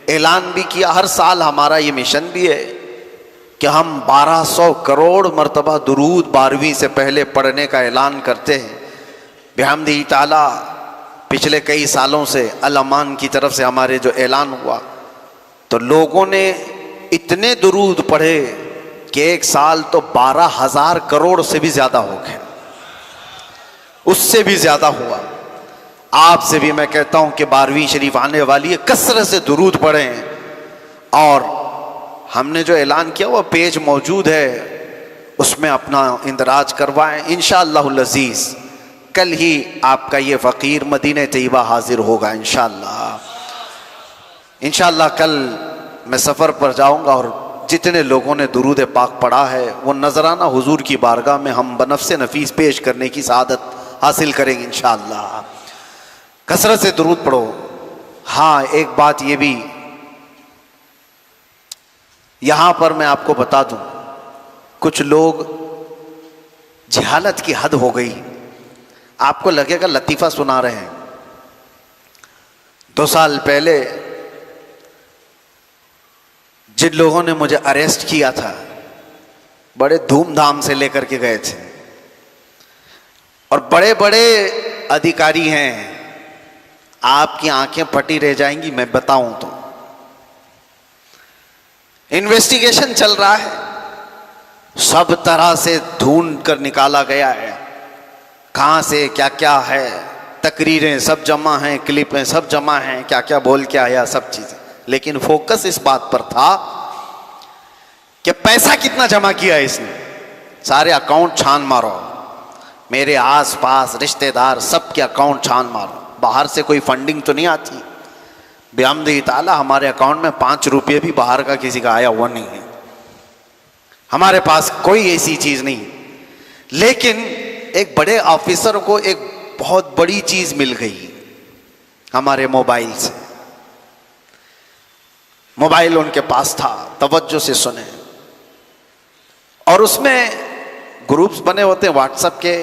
اعلان بھی کیا، ہر سال ہمارا یہ مشن بھی ہے کہ ہم 1200 کروڑ مرتبہ درود 12ویں سے پہلے پڑھنے کا اعلان کرتے ہیں. بحمدہ تعالی پچھلے کئی سالوں سے الامان کی طرف سے ہمارے جو اعلان ہوا تو لوگوں نے اتنے درود پڑھے کہ ایک سال تو 12,000 کروڑ سے بھی زیادہ ہو گئے، اس سے بھی زیادہ ہوا. آپ سے بھی میں کہتا ہوں کہ 12ویں شریف آنے والی ہے، کثرت سے درود پڑھیں. اور ہم نے جو اعلان کیا وہ پیج موجود ہے، اس میں اپنا اندراج کروائیں. انشاءاللہ العزیز کل ہی آپ کا یہ فقیر مدینہ طیبہ حاضر ہوگا انشاءاللہ. انشاءاللہ کل میں سفر پر جاؤں گا اور جتنے لوگوں نے درود پاک پڑھا ہے وہ نذرانہ حضور کی بارگاہ میں ہم بنفس نفیس پیش کرنے کی سعادت حاصل کریں گے انشاءاللہ. کثرت سے درود پڑھو. ہاں ایک بات یہ بھی یہاں پر میں آپ کو بتا دوں، کچھ لوگ جہالت کی حد ہو گئی. آپ کو لگے گا لطیفہ سنا رہے ہیں. 2 سال پہلے جن لوگوں نے مجھے اریسٹ کیا تھا بڑے دھوم دھام سے لے کر کے گئے تھے اور بڑے بڑے ادھیکاری ہیں. آپ کی آنکھیں پھٹی رہ جائیں گی میں بتاؤں تو. انویسٹیگیشن چل رہا ہے، سب طرح سے ڈھونڈ کر نکالا گیا ہے کہاں سے کیا کیا ہے. تقریریں سب جمع ہیں، کلپیں سب جمع ہیں، کیا کیا بول کے آیا سب چیزیں. لیکن فوکس اس بات پر تھا کہ پیسہ کتنا جمع کیا ہے اس نے. سارے اکاؤنٹ چھان مارو، میرے آس پاس رشتہ دار سب کے اکاؤنٹ چھان مارو. باہر سے کوئی فنڈنگ تو نہیں آتی. بحمدہ تعالی ہمارے اکاؤنٹ میں 5 روپے بھی باہر کا کسی کا آیا ہوا نہیں ہے. ہمارے پاس کوئی ایسی چیز نہیں. لیکن ایک بڑے آفیسر کو ایک بہت بڑی چیز مل گئی ہمارے موبائل سے. موبائل ان کے پاس تھا، توجہ سے سنیں. اور اس میں گروپس بنے ہوتے ہیں واٹس ایپ کے،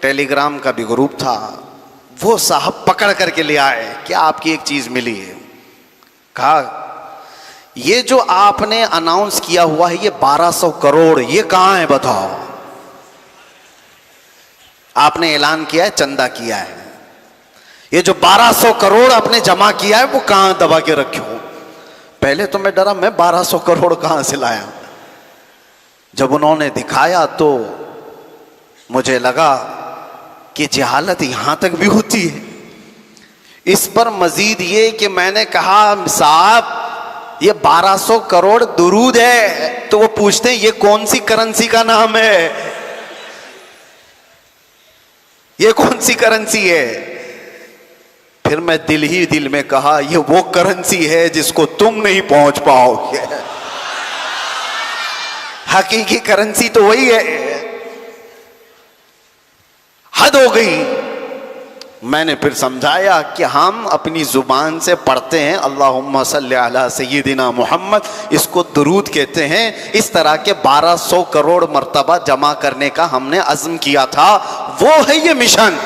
ٹیلی گرام کا بھی گروپ تھا. وہ صاحب پکڑ کر کے لے آئے کہ آپ کی ایک چیز ملی ہے. کہا یہ جو آپ نے اناؤنس کیا ہوا ہے یہ 1200 کروڑ یہ کہاں ہے بتاؤ. آپ نے اعلان کیا ہے چندہ کیا ہے، یہ جو 1200 کروڑ آپ نے جمع کیا ہے وہ کہاں دبا کے رکھے ہو. پہلے تو میں ڈرا میں 1200 کروڑ کہاں سے لایا. جب انہوں نے دکھایا تو مجھے لگا کہ جہالت یہاں تک بھی ہوتی ہے. اس پر مزید یہ کہ میں نے کہا صاحب یہ 1200 کروڑ درود ہے. تو وہ پوچھتے ہیں یہ کون سی کرنسی کا نام ہے، یہ کون سی کرنسی ہے. پھر میں دل ہی دل میں کہا یہ وہ کرنسی ہے جس کو تم نہیں پہنچ پاؤ گے. حقیقی کرنسی تو وہی ہے. حد ہو گئی۔ میں نے پھر سمجھایا کہ ہم اپنی زبان سے پڑھتے ہیں اللہم صلی علی سیدنا محمد، اس کو درود کہتے ہیں۔ اس طرح کے 1200 کروڑ مرتبہ جمع کرنے کا ہم نے عزم کیا تھا، وہ ہے یہ مشن۔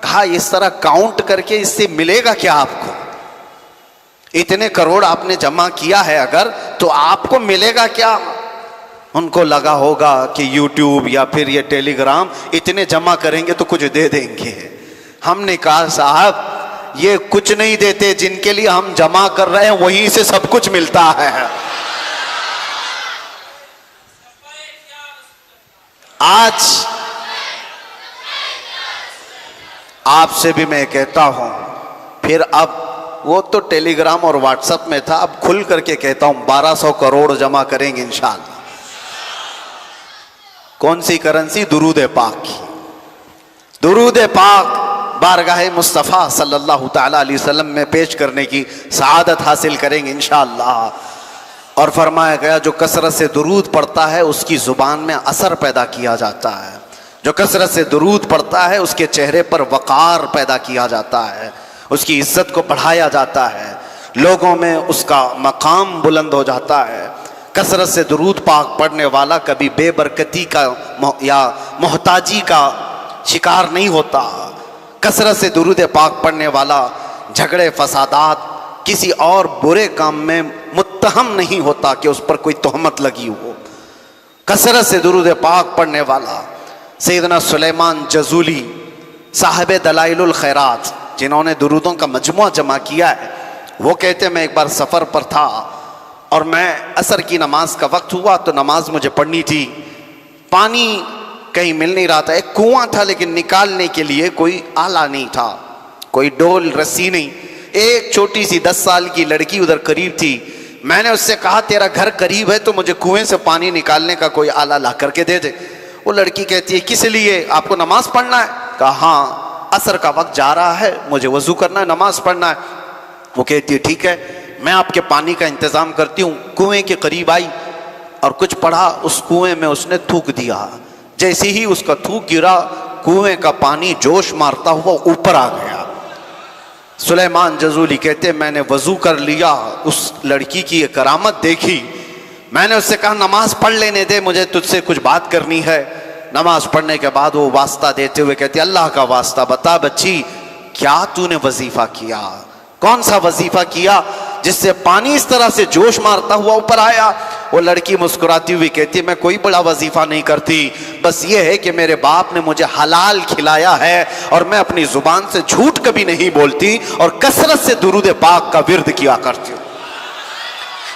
کہا اس طرح کاؤنٹ کر کے اس سے ملے گا کیا آپ کو؟ اتنے کروڑ آپ نے جمع کیا ہے اگر، تو آپ کو ملے گا کیا؟ ان کو لگا ہوگا کہ یوٹیوب یا پھر یہ ٹیلی گرام اتنے جمع کریں گے تو کچھ دے دیں گے۔ ہم نے کہا صاحب یہ کچھ نہیں دیتے، جن کے لیے ہم جمع کر رہے ہیں وہیں سے سب کچھ ملتا ہے۔ آج آپ سے بھی میں کہتا ہوں، پھر اب وہ تو ٹیلی گرام اور واٹس ایپ میں تھا، اب کھل کر کے کہتا ہوں 1200 کروڑ جمع کریں گے انشاءاللہ۔ کون سی کرنسی؟ درود پاک کی۔ درود پاک بارگاہ مصطفیٰ صلی اللہ تعالی علیہ وسلم میں پیش کرنے کی سعادت حاصل کریں گے انشاءاللہ۔ اور فرمایا گیا جو کثرت سے درود پڑھتا ہے اس کی زبان میں اثر پیدا کیا جاتا ہے، جو کثرت سے درود پڑھتا ہے اس کے چہرے پر وقار پیدا کیا جاتا ہے، اس کی عزت کو بڑھایا جاتا ہے، لوگوں میں اس کا مقام بلند ہو جاتا ہے۔ کثرت سے درود پاک پڑھنے والا کبھی بے برکتی کا یا محتاجی کا شکار نہیں ہوتا۔ کثرت سے درود پاک پڑھنے والا جھگڑے فسادات کسی اور برے کام میں متہم نہیں ہوتا کہ اس پر کوئی تہمت لگی ہو۔ کثرت سے درود پاک پڑھنے والا سیدنا سلیمان جزولی صاحب دلائل الخیرات، جنہوں نے درودوں کا مجموعہ جمع کیا ہے، وہ کہتے میں ایک بار سفر پر تھا اور میں عصر کی نماز کا وقت ہوا تو نماز مجھے پڑھنی تھی، پانی کہیں مل نہیں رہا تھا، ایک کنواں تھا لیکن نکالنے کے لیے کوئی آلہ نہیں تھا، کوئی ڈول رسی نہیں۔ ایک چھوٹی سی 10 سال کی لڑکی ادھر قریب تھی، میں نے اس سے کہا تیرا گھر قریب ہے تو مجھے کنویں سے پانی نکالنے کا کوئی آلہ لا کر کے دے دے۔ وہ لڑکی کہتی ہے کس لیے؟ آپ کو نماز پڑھنا ہے؟ کہا ہاں، عصر کا وقت جا رہا ہے، مجھے وضو کرنا ہے، نماز پڑھنا ہے۔ وہ کہتی ہے ٹھیک ہے میں آپ کے پانی کا انتظام کرتی ہوں۔ کنویں کے قریب آئی اور کچھ پڑھا، اس کنویں میں اس نے تھوک دیا۔ جیسے ہی اس کا تھوک گرا کنویں کا پانی جوش مارتا ہوا اوپر آ گیا۔ سلیمان جزولی کہتے میں نے وضو کر لیا، اس لڑکی کی یہ کرامت دیکھی، میں نے اس سے کہا نماز پڑھ لینے دے، مجھے تجھ سے کچھ بات کرنی ہے۔ نماز پڑھنے کے بعد وہ واسطہ دیتے ہوئے کہتے اللہ کا واسطہ بتا بچی کیا تو نے وظیفہ کیا؟ کون سا وظیفہ کیا جس سے پانی اس طرح سے جوش مارتا ہوا اوپر آیا؟ وہ لڑکی مسکراتی ہوئی کہتی میں کوئی بڑا وظیفہ نہیں کرتی، بس یہ ہے کہ میرے باپ نے مجھے حلال کھلایا ہے اور میں اپنی زبان سے جھوٹ کبھی نہیں بولتی اور کثرت سے درود پاک کا ورد کیا کرتی ہوں،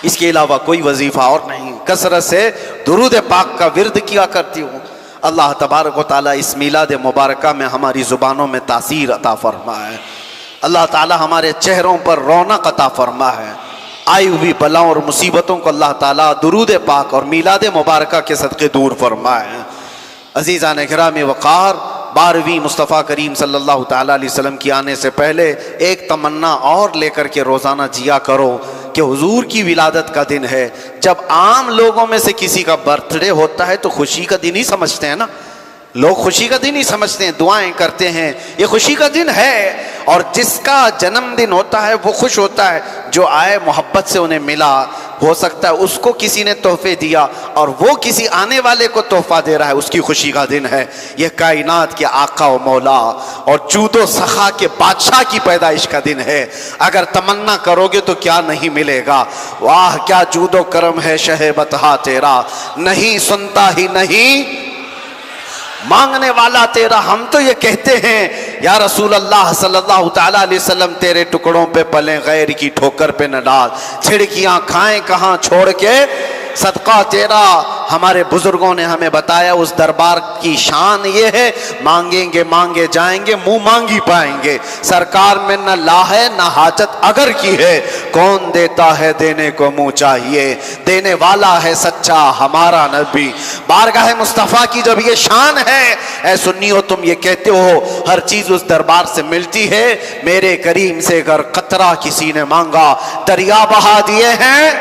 اس کے علاوہ کوئی وظیفہ اور نہیں، کثرت سے درود پاک کا ورد کیا کرتی ہوں۔ اللہ تبارک و تعالیٰ اس میلاد مبارکہ میں ہماری زبانوں میں تاثیر عطا فرمائے، اللہ تعالیٰ ہمارے چہروں پر رونق عطا فرمائے، آئی ہوئی بلاؤں اور مصیبتوں کو اللہ تعالیٰ درود پاک اور میلاد مبارکہ کے صدقے دور فرمائے۔ عزیزان گرامی وقار، 12ویں مصطفیٰ کریم صلی اللہ تعالیٰ علیہ وسلم کی آنے سے پہلے ایک تمنا اور لے کر کے روزانہ جیا کرو کہ حضور کی ولادت کا دن ہے۔ جب عام لوگوں میں سے کسی کا برتھ ڈے ہوتا ہے تو خوشی کا دن ہی سمجھتے ہیں نا، لوگ خوشی کا دن ہی سمجھتے ہیں، دعائیں کرتے ہیں، یہ خوشی کا دن ہے۔ اور جس کا جنم دن ہوتا ہے وہ خوش ہوتا ہے، جو آئے محبت سے انہیں ملا، ہو سکتا ہے اس کو کسی نے تحفے دیا اور وہ کسی آنے والے کو تحفہ دے رہا ہے، اس کی خوشی کا دن ہے۔ یہ کائنات کے آقا و مولا اور جود و سخا کے بادشاہ کی پیدائش کا دن ہے۔ اگر تمنا کرو گے تو کیا نہیں ملے گا؟ واہ کیا جود و کرم ہے شہ بطحا تیرا، نہیں سنتا ہی نہیں مانگنے والا تیرا۔ ہم تو یہ کہتے ہیں یا رسول اللہ صلی اللہ تعالیٰ علیہ وسلم تیرے ٹکڑوں پہ پلیں، غیر کی ٹھوکر پہ نہ ڈال، چھڑکیاں کھائیں کہاں چھوڑ کے صدقہ تیرا۔ ہمارے بزرگوں نے ہمیں بتایا اس دربار کی شان یہ ہے، مانگیں گے مانگے جائیں گے، منہ مانگی پائیں گے۔ سرکار میں نہ لا ہے نہ حاجت اگر کی ہے، کون دیتا ہے دینے کو منہ چاہیے، دینے والا ہے سچا ہمارا نبی۔ بارگاہ مصطفیٰ کی جب یہ شان ہے، اے سنیو تم یہ کہتے ہو ہر چیز اس دربار سے ملتی ہے، میرے کریم سے اگر قطرہ کسی نے مانگا دریا بہا دیے ہیں،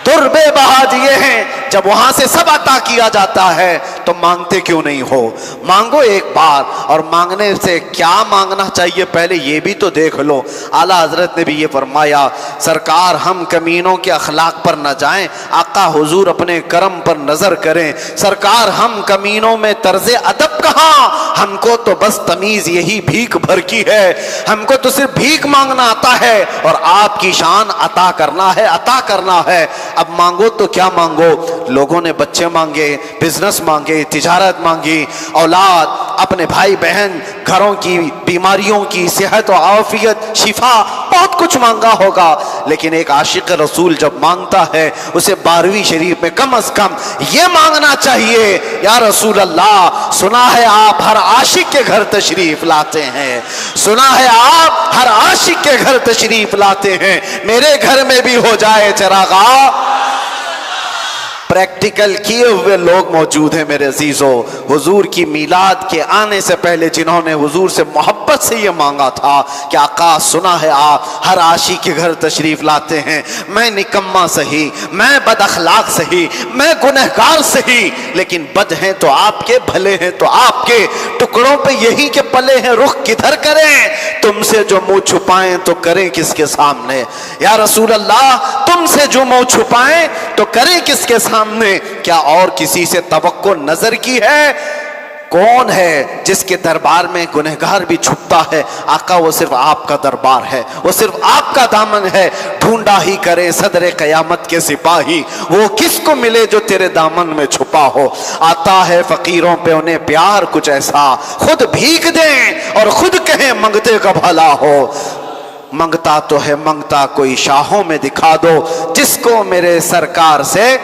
دربے بہا دیے ہیں۔ جب وہاں سے سب عطا کیا جاتا ہے تو تو مانگتے کیوں نہیں ہو؟ مانگو ایک بار، اور مانگنے سے کیا مانگنا چاہیے پہلے یہ بھی تو دیکھ لو۔ اعلیٰ حضرت نے بھی یہ فرمایا، سرکار ہم کمینوں کے اخلاق پر نہ جائیں، آقا حضور اپنے کرم پر نظر کریں۔ سرکار ہم کمینوں میں طرز ادب کہاں، ہم کو تو بس تمیز یہی بھیک بھر کی ہے، ہم کو تو صرف بھیک مانگنا آتا ہے، اور آپ کی شان عطا کرنا ہے، عطا کرنا ہے۔ اب مانگو تو کیا مانگو؟ لوگوں نے بچے مانگے، بزنس مانگے، تجارت مانگی، اولاد، اپنے بھائی بہن، گھروں کی بیماریوں کی صحت و عافیت، شفا، بہت کچھ مانگا ہوگا، لیکن ایک عاشق رسول جب مانگتا ہے اسے 12ویں شریف میں کم از کم یہ مانگنا چاہیے، یا رسول اللہ سنا ہے آپ ہر عاشق کے گھر تشریف لاتے ہیں، سنا ہے آپ ہر عاشق کے گھر تشریف لاتے ہیں، میرے گھر میں بھی ہو جائے چراغا۔ پریکٹیکل کیے ہوئے لوگ موجود ہیں میرے عزیزوں، حضور کی میلاد کے آنے سے پہلے جنہوں نے حضور سے محبت سے یہ مانگا تھا کہ آقا سنا ہے آپ ہر عاشق کے گھر تشریف لاتے ہیں، میں نکما سہی، میں بد اخلاق سہی، میں گنہگار سہی، لیکن بد ہیں تو آپ کے، بھلے ہیں تو آپ کے، ٹکڑوں پہ یہی کے پلے ہیں، رخ کدھر کریں؟ تم سے جو منہ چھپائیں تو کریں کس کے سامنے؟ یا رسول اللہ تم سے جو منہ چھپائیں تو کریں کس کے سامنے؟ کیا اور کسی سے توقع نظر کی ہے؟ کون ہے جس کے دربار میں گنہگار بھی چھپتا ہے؟ آقا وہ صرف آپ کا دربار ہے، وہ صرف آپ کا دامن ہے، ڈھونڈا ہی کرے صدر قیامت کے سپاہی، وہ کس کو ملے جو تیرے دامن میں چھپا ہو۔ آتا ہے فقیروں پہ انہیں پیار کچھ ایسا، خود بھیک دیں اور خود کہیں منگتے کا بھلا ہو۔ منگتا تو ہے منگتا کوئی شاہوں میں دکھا دو، جس کو میرے سرکار سے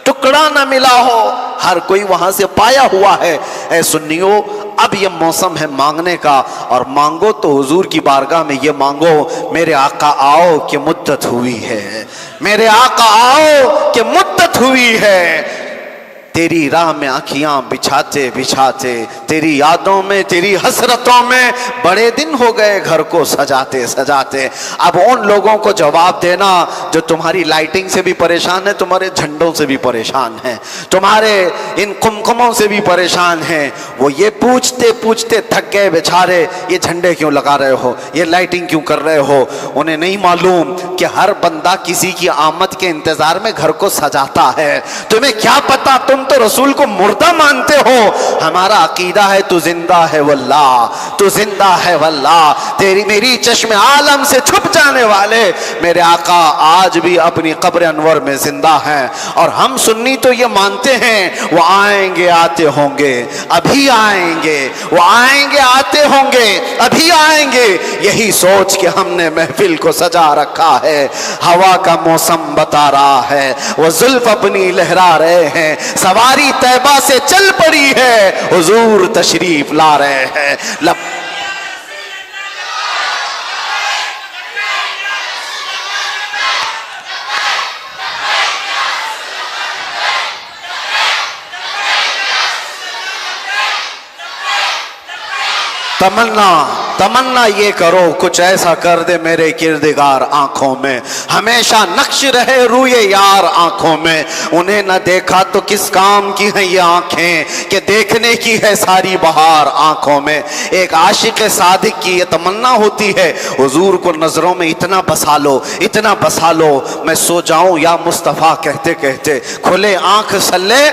ٹکڑا نہ ملا ہو، ہر کوئی وہاں سے پایا ہوا ہے۔ اے سنیو، اب یہ موسم ہے مانگنے کا، اور مانگو تو حضور کی بارگاہ میں یہ مانگو، میرے آقا آؤ کہ مدت ہوئی ہے، میرے آقا آؤ کہ مدت ہوئی ہے۔ تیری راہ میں آنکھیاں بچھاتے بچھاتے، تیری یادوں میں، تیری حسرتوں میں بڑے دن ہو گئے گھر کو سجاتے سجاتے۔ اب ان لوگوں کو جواب دینا جو تمہاری لائٹنگ سے بھی پریشان ہیں، تمہارے جھنڈوں سے بھی پریشان ہیں، تمہارے ان قمقموں سے بھی پریشان ہیں، وہ یہ پوچھتے پوچھتے تھک گئے بیچارے، یہ جھنڈے کیوں لگا رہے ہو، یہ لائٹنگ کیوں کر رہے ہو؟ انہیں نہیں معلوم کہ ہر بندہ کسی کی آمد کے انتظار میں گھر کو سجاتا ہے۔ تمہیں کیا پتا، تم تو رسول کو مردہ مانتے ہو، ہمارا عقیدہ ہے تو زندہ ہے واللہ، تو زندہ ہے واللہ، تیری میری چشم عالم سے چھپ جانے والے میرے آقا آج بھی اپنی قبر انور میں زندہ ہیں۔ اور ہم سنی تو یہ مانتے ہیں وہ آئیں گے آتے ہوں گے، ابھی آئیں گے، وہ آئیں گے آتے ہوں گے، ابھی آئیں گے، یہی سوچ کے ہم نے محفل کو سجا رکھا ہے۔ ہوا کا موسم بتا رہا ہے، وہ زلف اپنی لہرا رہے ہیں، سواری طیبہ سے چل پڑی ہے، حضور تشریف لا رہے ہیں۔ تمنا یہ کرو کچھ ایسا کر دے میرے کردگار آنکھوں میں، ہمیشہ نقش رہے روئے یار آنکھوں میں، انہیں نہ دیکھا تو کس کام کی ہیں یہ آنکھیں کہ دیکھنے کی ہے ساری بہار آنکھوں میں۔ ایک عاشق صادق کی یہ تمنا ہوتی ہے، حضور کو نظروں میں اتنا بسا لو، اتنا بسا لو، میں سو جاؤں یا مصطفیٰ کہتے کہتے، کھلے آنکھ سلے،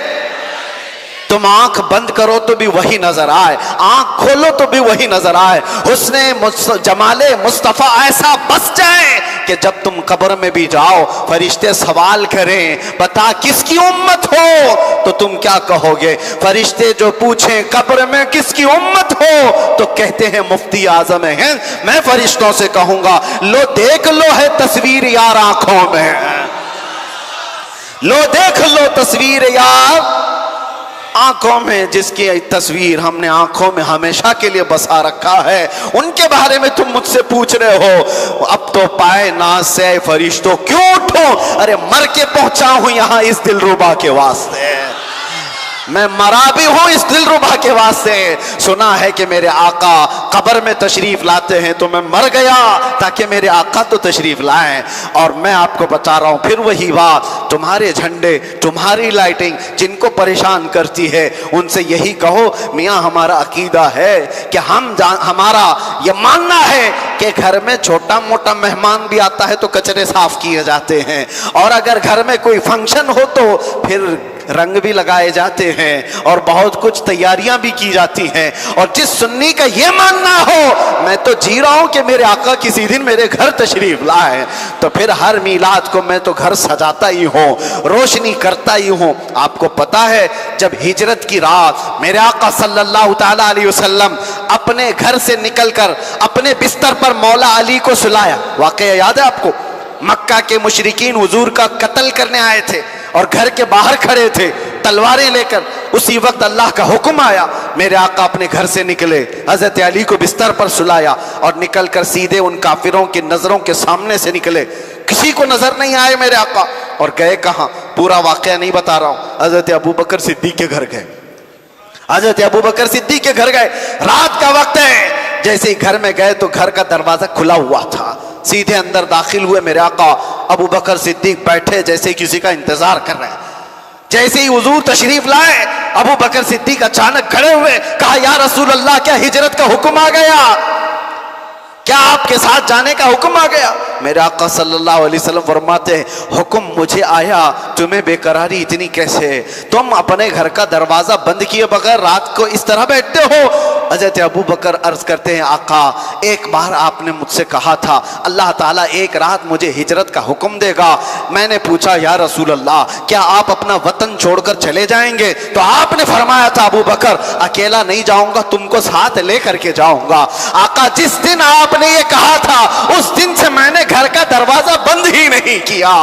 تم آنکھ بند کرو تو بھی وہی نظر آئے، آنکھ کھولو تو بھی وہی نظر آئے، حسن جمال مصطفیٰ ایسا بس جائے کہ جب تم قبر میں بھی جاؤ فرشتے سوال کریں بتا کس کی امت ہو تو تم کیا کہو گے؟ فرشتے جو پوچھیں قبر میں کس کی امت ہو تو کہتے ہیں مفتی اعظم ہند۔ میں فرشتوں سے کہوں گا لو دیکھ لو ہے تصویر یار آنکھوں میں، لو دیکھ لو تصویر یار آنکھوں میں، جس کی تصویر ہم نے آنکھوں میں ہمیشہ کے لیے بسا رکھا ہے، ان کے بارے میں تم مجھ سے پوچھ رہے ہو۔ اب تو پائے ناز سے اے فرشتوں کیوں اٹھو، ارے مر کے پہنچا ہوں یہاں اس دلربا کے واسطے، میں مرا بھی ہوں اس دلربا کے واسطے. سنا ہے کہ میرے آقا قبر میں تشریف لاتے ہیں تو میں مر گیا تاکہ میرے آقا تو تشریف لائیں. اور میں آپ کو بتا رہا ہوں پھر وہی بات, تمہارے جھنڈے, تمہاری لائٹنگ جن کو پریشان کرتی ہے ان سے یہی کہو میاں ہمارا عقیدہ ہے کہ ہمارا یہ ماننا ہے کہ گھر میں چھوٹا موٹا مہمان بھی آتا ہے تو کچرے صاف کیے جاتے ہیں, اور اگر گھر میں کوئی فنکشن ہو تو پھر رنگ بھی لگائے جاتے ہیں اور بہت کچھ تیاریاں بھی کی جاتی ہیں. اور جس سنی کا یہ ماننا ہو میں تو جی رہا ہوں کہ میرے آقا کسی دن میرے گھر تشریف لائے, تو پھر ہر میلاد کو میں تو گھر سجاتا ہی ہوں, روشنی کرتا ہی ہوں. آپ کو پتا ہے جب ہجرت کی رات میرے آقا صلی اللہ تعالی علیہ وسلم اپنے گھر سے نکل کر اپنے بستر پر مولا علی کو سلایا, واقعہ یاد ہے آپ کو؟ مکہ کے مشرکین حضور کا قتل کرنے آئے تھے اور گھر کے باہر کھڑے تھے تلواریں لے کر. اسی وقت اللہ کا حکم آیا, میرے آقا اپنے گھر سے نکلے, حضرت علی کو بستر پر سلایا اور نکل کر سیدھے ان کافروں کی نظروں کے سامنے سے نکلے. کسی کو نظر نہیں آئے میرے آقا, اور گئے کہاں پورا واقعہ نہیں بتا رہا ہوں. حضرت ابوبکر صدیق کے گھر گئے, حضرت ابوبکر صدیق کے گھر گئے, رات کا وقت ہے. جیسے ہی گھر میں گئے تو گھر کا دروازہ کھلا ہوا تھا, سیدھے اندر داخل ہوئے. میرے آقا ابوبکر صدیق بیٹھے جیسے کسی کا انتظار کر رہے ہیں. جیسے ہی حضور تشریف لائے ابوبکر صدیق اچانک کھڑے ہوئے, کہا یا رسول اللہ کیا ہجرت کا حکم آ گیا, کیا آپ کے ساتھ جانے کا حکم آ گیا؟ میرے آقا صلی اللہ علیہ وسلم فرماتے ہیں حکم مجھے آیا, تمہیں بے قراری اتنی کیسے؟ تم اپنے گھر کا دروازہ بند کیے بغیر رات کو اس طرح بیٹھتے ہو. حضرت ابوبکر عرض کرتے ہیں آقا ایک بار آپ نے مجھ سے کہا تھا اللہ تعالیٰ ایک رات مجھے ہجرت کا حکم دے گا. میں نے پوچھا یا رسول اللہ کیا آپ اپنا وطن چھوڑ کر چلے جائیں گے؟ تو آپ نے فرمایا تھا ابوبکر اکیلا نہیں جاؤں گا, تم کو ساتھ لے کر کے جاؤں گا. آقا جس دن آپ نے یہ کہا تھا اس دن سے میں نے گھر کا دروازہ بند ہی نہیں کیا.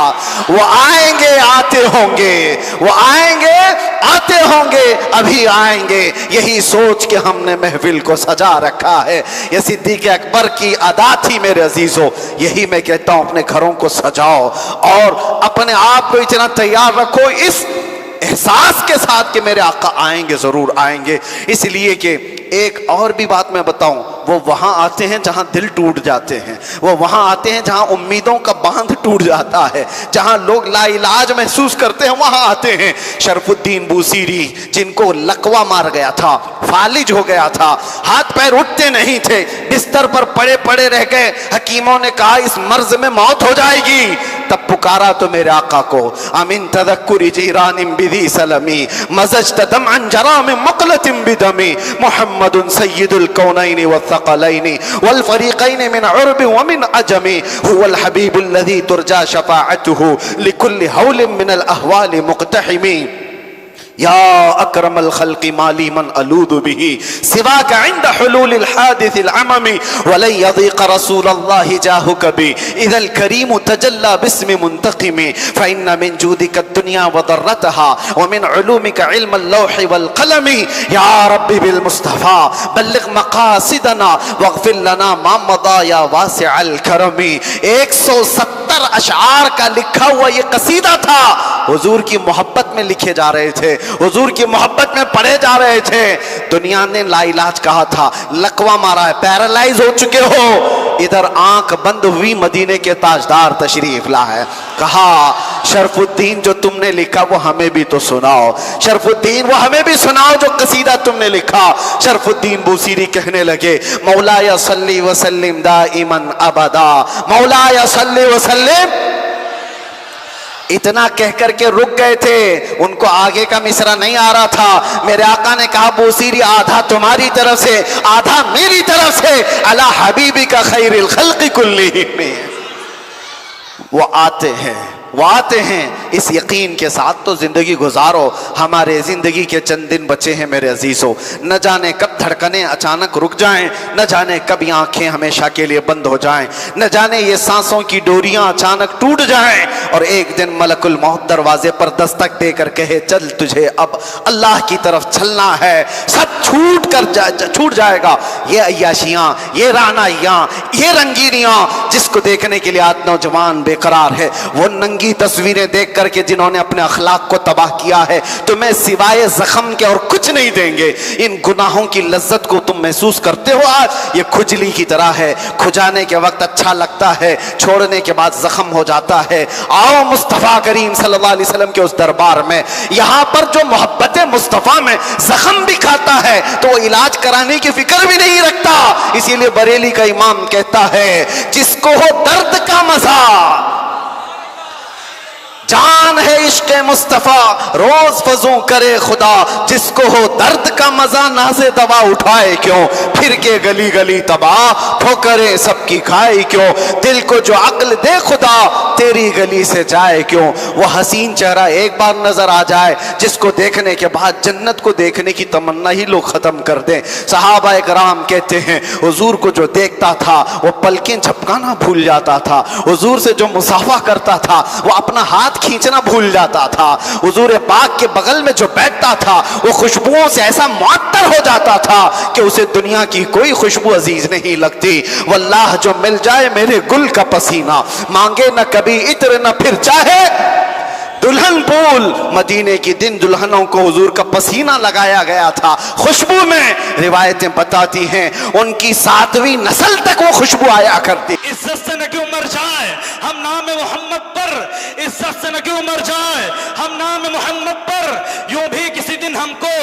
وہ آئیں گے آتے ہوں گے, وہ آئیں گے آتے ہوں گے, ابھی آئیں گے. یہی سوچ کے ہم نے محفل کو سجا رکھا ہے. یہ صدیق اکبر کی ادا تھی میرے عزیزو. یہی میں کہتا ہوں اپنے گھروں کو سجاؤ اور اپنے آپ کو اتنا تیار رکھو اس احساس کے ساتھ کہ میرے آقا آئیں گے, ضرور آئیں گے. اس لیے کہ ایک اور بھی بات میں بتاؤں, وہ وہاں آتے ہیں جہاں دل ٹوٹ جاتے ہیں, وہ وہاں آتے ہیں جہاں امیدوں کا باندھ ٹوٹ جاتا ہے, جہاں لوگ لا علاج محسوس کرتے ہیں وہاں آتے ہیں. شرف الدین بوصیری جن کو لقوہ مار گیا تھا, فالج ہو گیا تھا, ہاتھ پیر اٹھتے نہیں تھے, بستر پر پڑے پڑے رہ گئے. حکیموں نے کہا اس مرض میں موت ہو جائے گی. تب پکارا تو میرے آقا کو, امن تذکر جیران بذی سلمی مزجت دمعا جرام مقلت بدمی محمد سید الکونین والثقلین والفریقین من عرب ومن عجم هو الحبیب الذی ترجا شفاعته لكل حول من الاحوال مقتحم. یا اکرم الخلق مالی من الود به سواک عند حلول الحادث العمم ولن يضيق رسول الله جاهك بي اذا الكريم تجلى باسم منتقم فان من جودك الدنيا وضرتها ومن علومك علم اللوح والقلم. یا رب بالمصطفى بلغ مقاصدنا واغفر لنا ما مضى یا واسع الکرم. 170 اشعار کا لکھا ہوا یہ قصیدہ تھا, حضور کی محبت میں لکھے جا رہے تھے, حضور کی محبت میں پڑھے جا رہے تھے. دنیا نے لا علاج کہا تھا, لقوہ مارا ہے, پیرالائز ہو چکے ہو. ادھر آنکھ بند ہوئی مدینے کے تاجدار تشریف لائے, کہا شرف الدین جو تم نے لکھا وہ ہمیں بھی تو سناؤ, شرف الدین وہ ہمیں بھی سناؤ جو قصیدہ تم نے لکھا. شرف الدین بوصیری کہنے لگے مولایا صلی وسلم دائما ابدا, مولایا صلی وسلم. اتنا کہہ کر کے رک گئے تھے, ان کو آگے کا مصرع نہیں آ رہا تھا. میرے آقا نے کہا بوصیری آدھا تمہاری طرف سے آدھا میری طرف سے, علی حبیبی کا خیر الخلق کلہم. وہ آتے ہیں, وہ آتے ہیں اس یقین کے ساتھ تو زندگی گزارو. ہمارے زندگی کے چند دن بچے ہیں میرے عزیزو, نہ جانے کب دھڑکنیں اچانک رک جائیں, نہ جانے کب یہ آنکھیں ہمیشہ کے لیے بند ہو جائیں, نہ جانے یہ سانسوں کی ڈوریاں اچانک ٹوٹ جائیں اور ایک دن ملک الموت دروازے پر دستک دے کر کہے چل تجھے اب اللہ کی طرف چلنا ہے. سب چھوٹ جائے گا. یہ عیاشیاں, یہ رعنائیاں, یہ رنگینیاں جس کو دیکھنے کے لیے آج نوجوان بے قرار ہے, وہ ننگی تصویریں دیکھ کر کر کے جنہوں نے اپنے اخلاق کو تباہ کیا ہے تمہیں سوائے زخم کے اور کچھ نہیں دیں گے. ان گناہوں کی لذت کو تم محسوس کرتے ہو آج؟ یہ کھجلی کی طرح ہے، کھجانے کے وقت اچھا لگتا ہے، چھوڑنے کے بعد زخم ہو جاتا ہے. آؤ مصطفیٰ کریم صلی اللہ علیہ وسلم کے اس دربار میں. یہاں پر جو محبت مصطفیٰ میں زخم بھی کھاتا ہے تو وہ علاج کرانے کی فکر بھی نہیں رکھتا. اسی لیے بریلی کا امام کہتا ہے جس کو ہو درد کا مزہ، جان ہے عشق مصطفیٰ روز فزوں کرے خدا. جس کو ہو درد کا مزہ ناز دوا اٹھائے کیوں، پھر کے گلی گلی تباہ ٹھوکریں سب کی کھائے کیوں. دل کو جو عقل دے خدا تیری گلی سے جائے کیوں. وہ حسین چہرہ ایک بار نظر آ جائے جس کو دیکھنے کے بعد جنت کو دیکھنے کی تمنا ہی لوگ ختم کر دیں. صحابہ کرام کہتے ہیں حضور کو جو دیکھتا تھا وہ پلکیں جھپکانا بھول جاتا تھا. حضور سے جو مصافحہ کرتا تھا وہ اپنا ہاتھ کھینچنا بھول جاتا تھا. حضور پاک کے بغل میں جو بیٹھتا تھا وہ خوشبوؤں سے ایسا معطر ہو جاتا تھا کہ اسے دنیا کی کوئی خوشبو عزیز نہیں لگتی. واللہ جو مل جائے میرے گل کا پسینہ، مانگے نہ کبھی عطر نہ پھر چاہے دلہن پھول. مدینے کی دن دلہنوں کو حضور کا پسینہ لگایا گیا تھا خوشبو میں. روایتیں بتاتی ہیں ان کی 7ویں نسل تک وہ خوشبو آیا کرتی. عزت سے نہ کیوں مر جائے ہم نام محمد پر، عزت سے نہ کیوں مر جائے ہم نام محمد پر. یوں بھی کسی دن ہم کو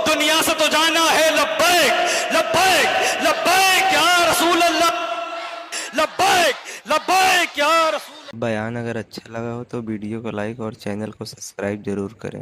دنیا سے تو جانا ہے. لبیک لبیک لبیک یا رسول اللہ، لبیک لبیک یا رسول. بیان اگر اچھا لگا ہو تو ویڈیو کو لائک اور چینل کو سبسکرائب ضرور کریں.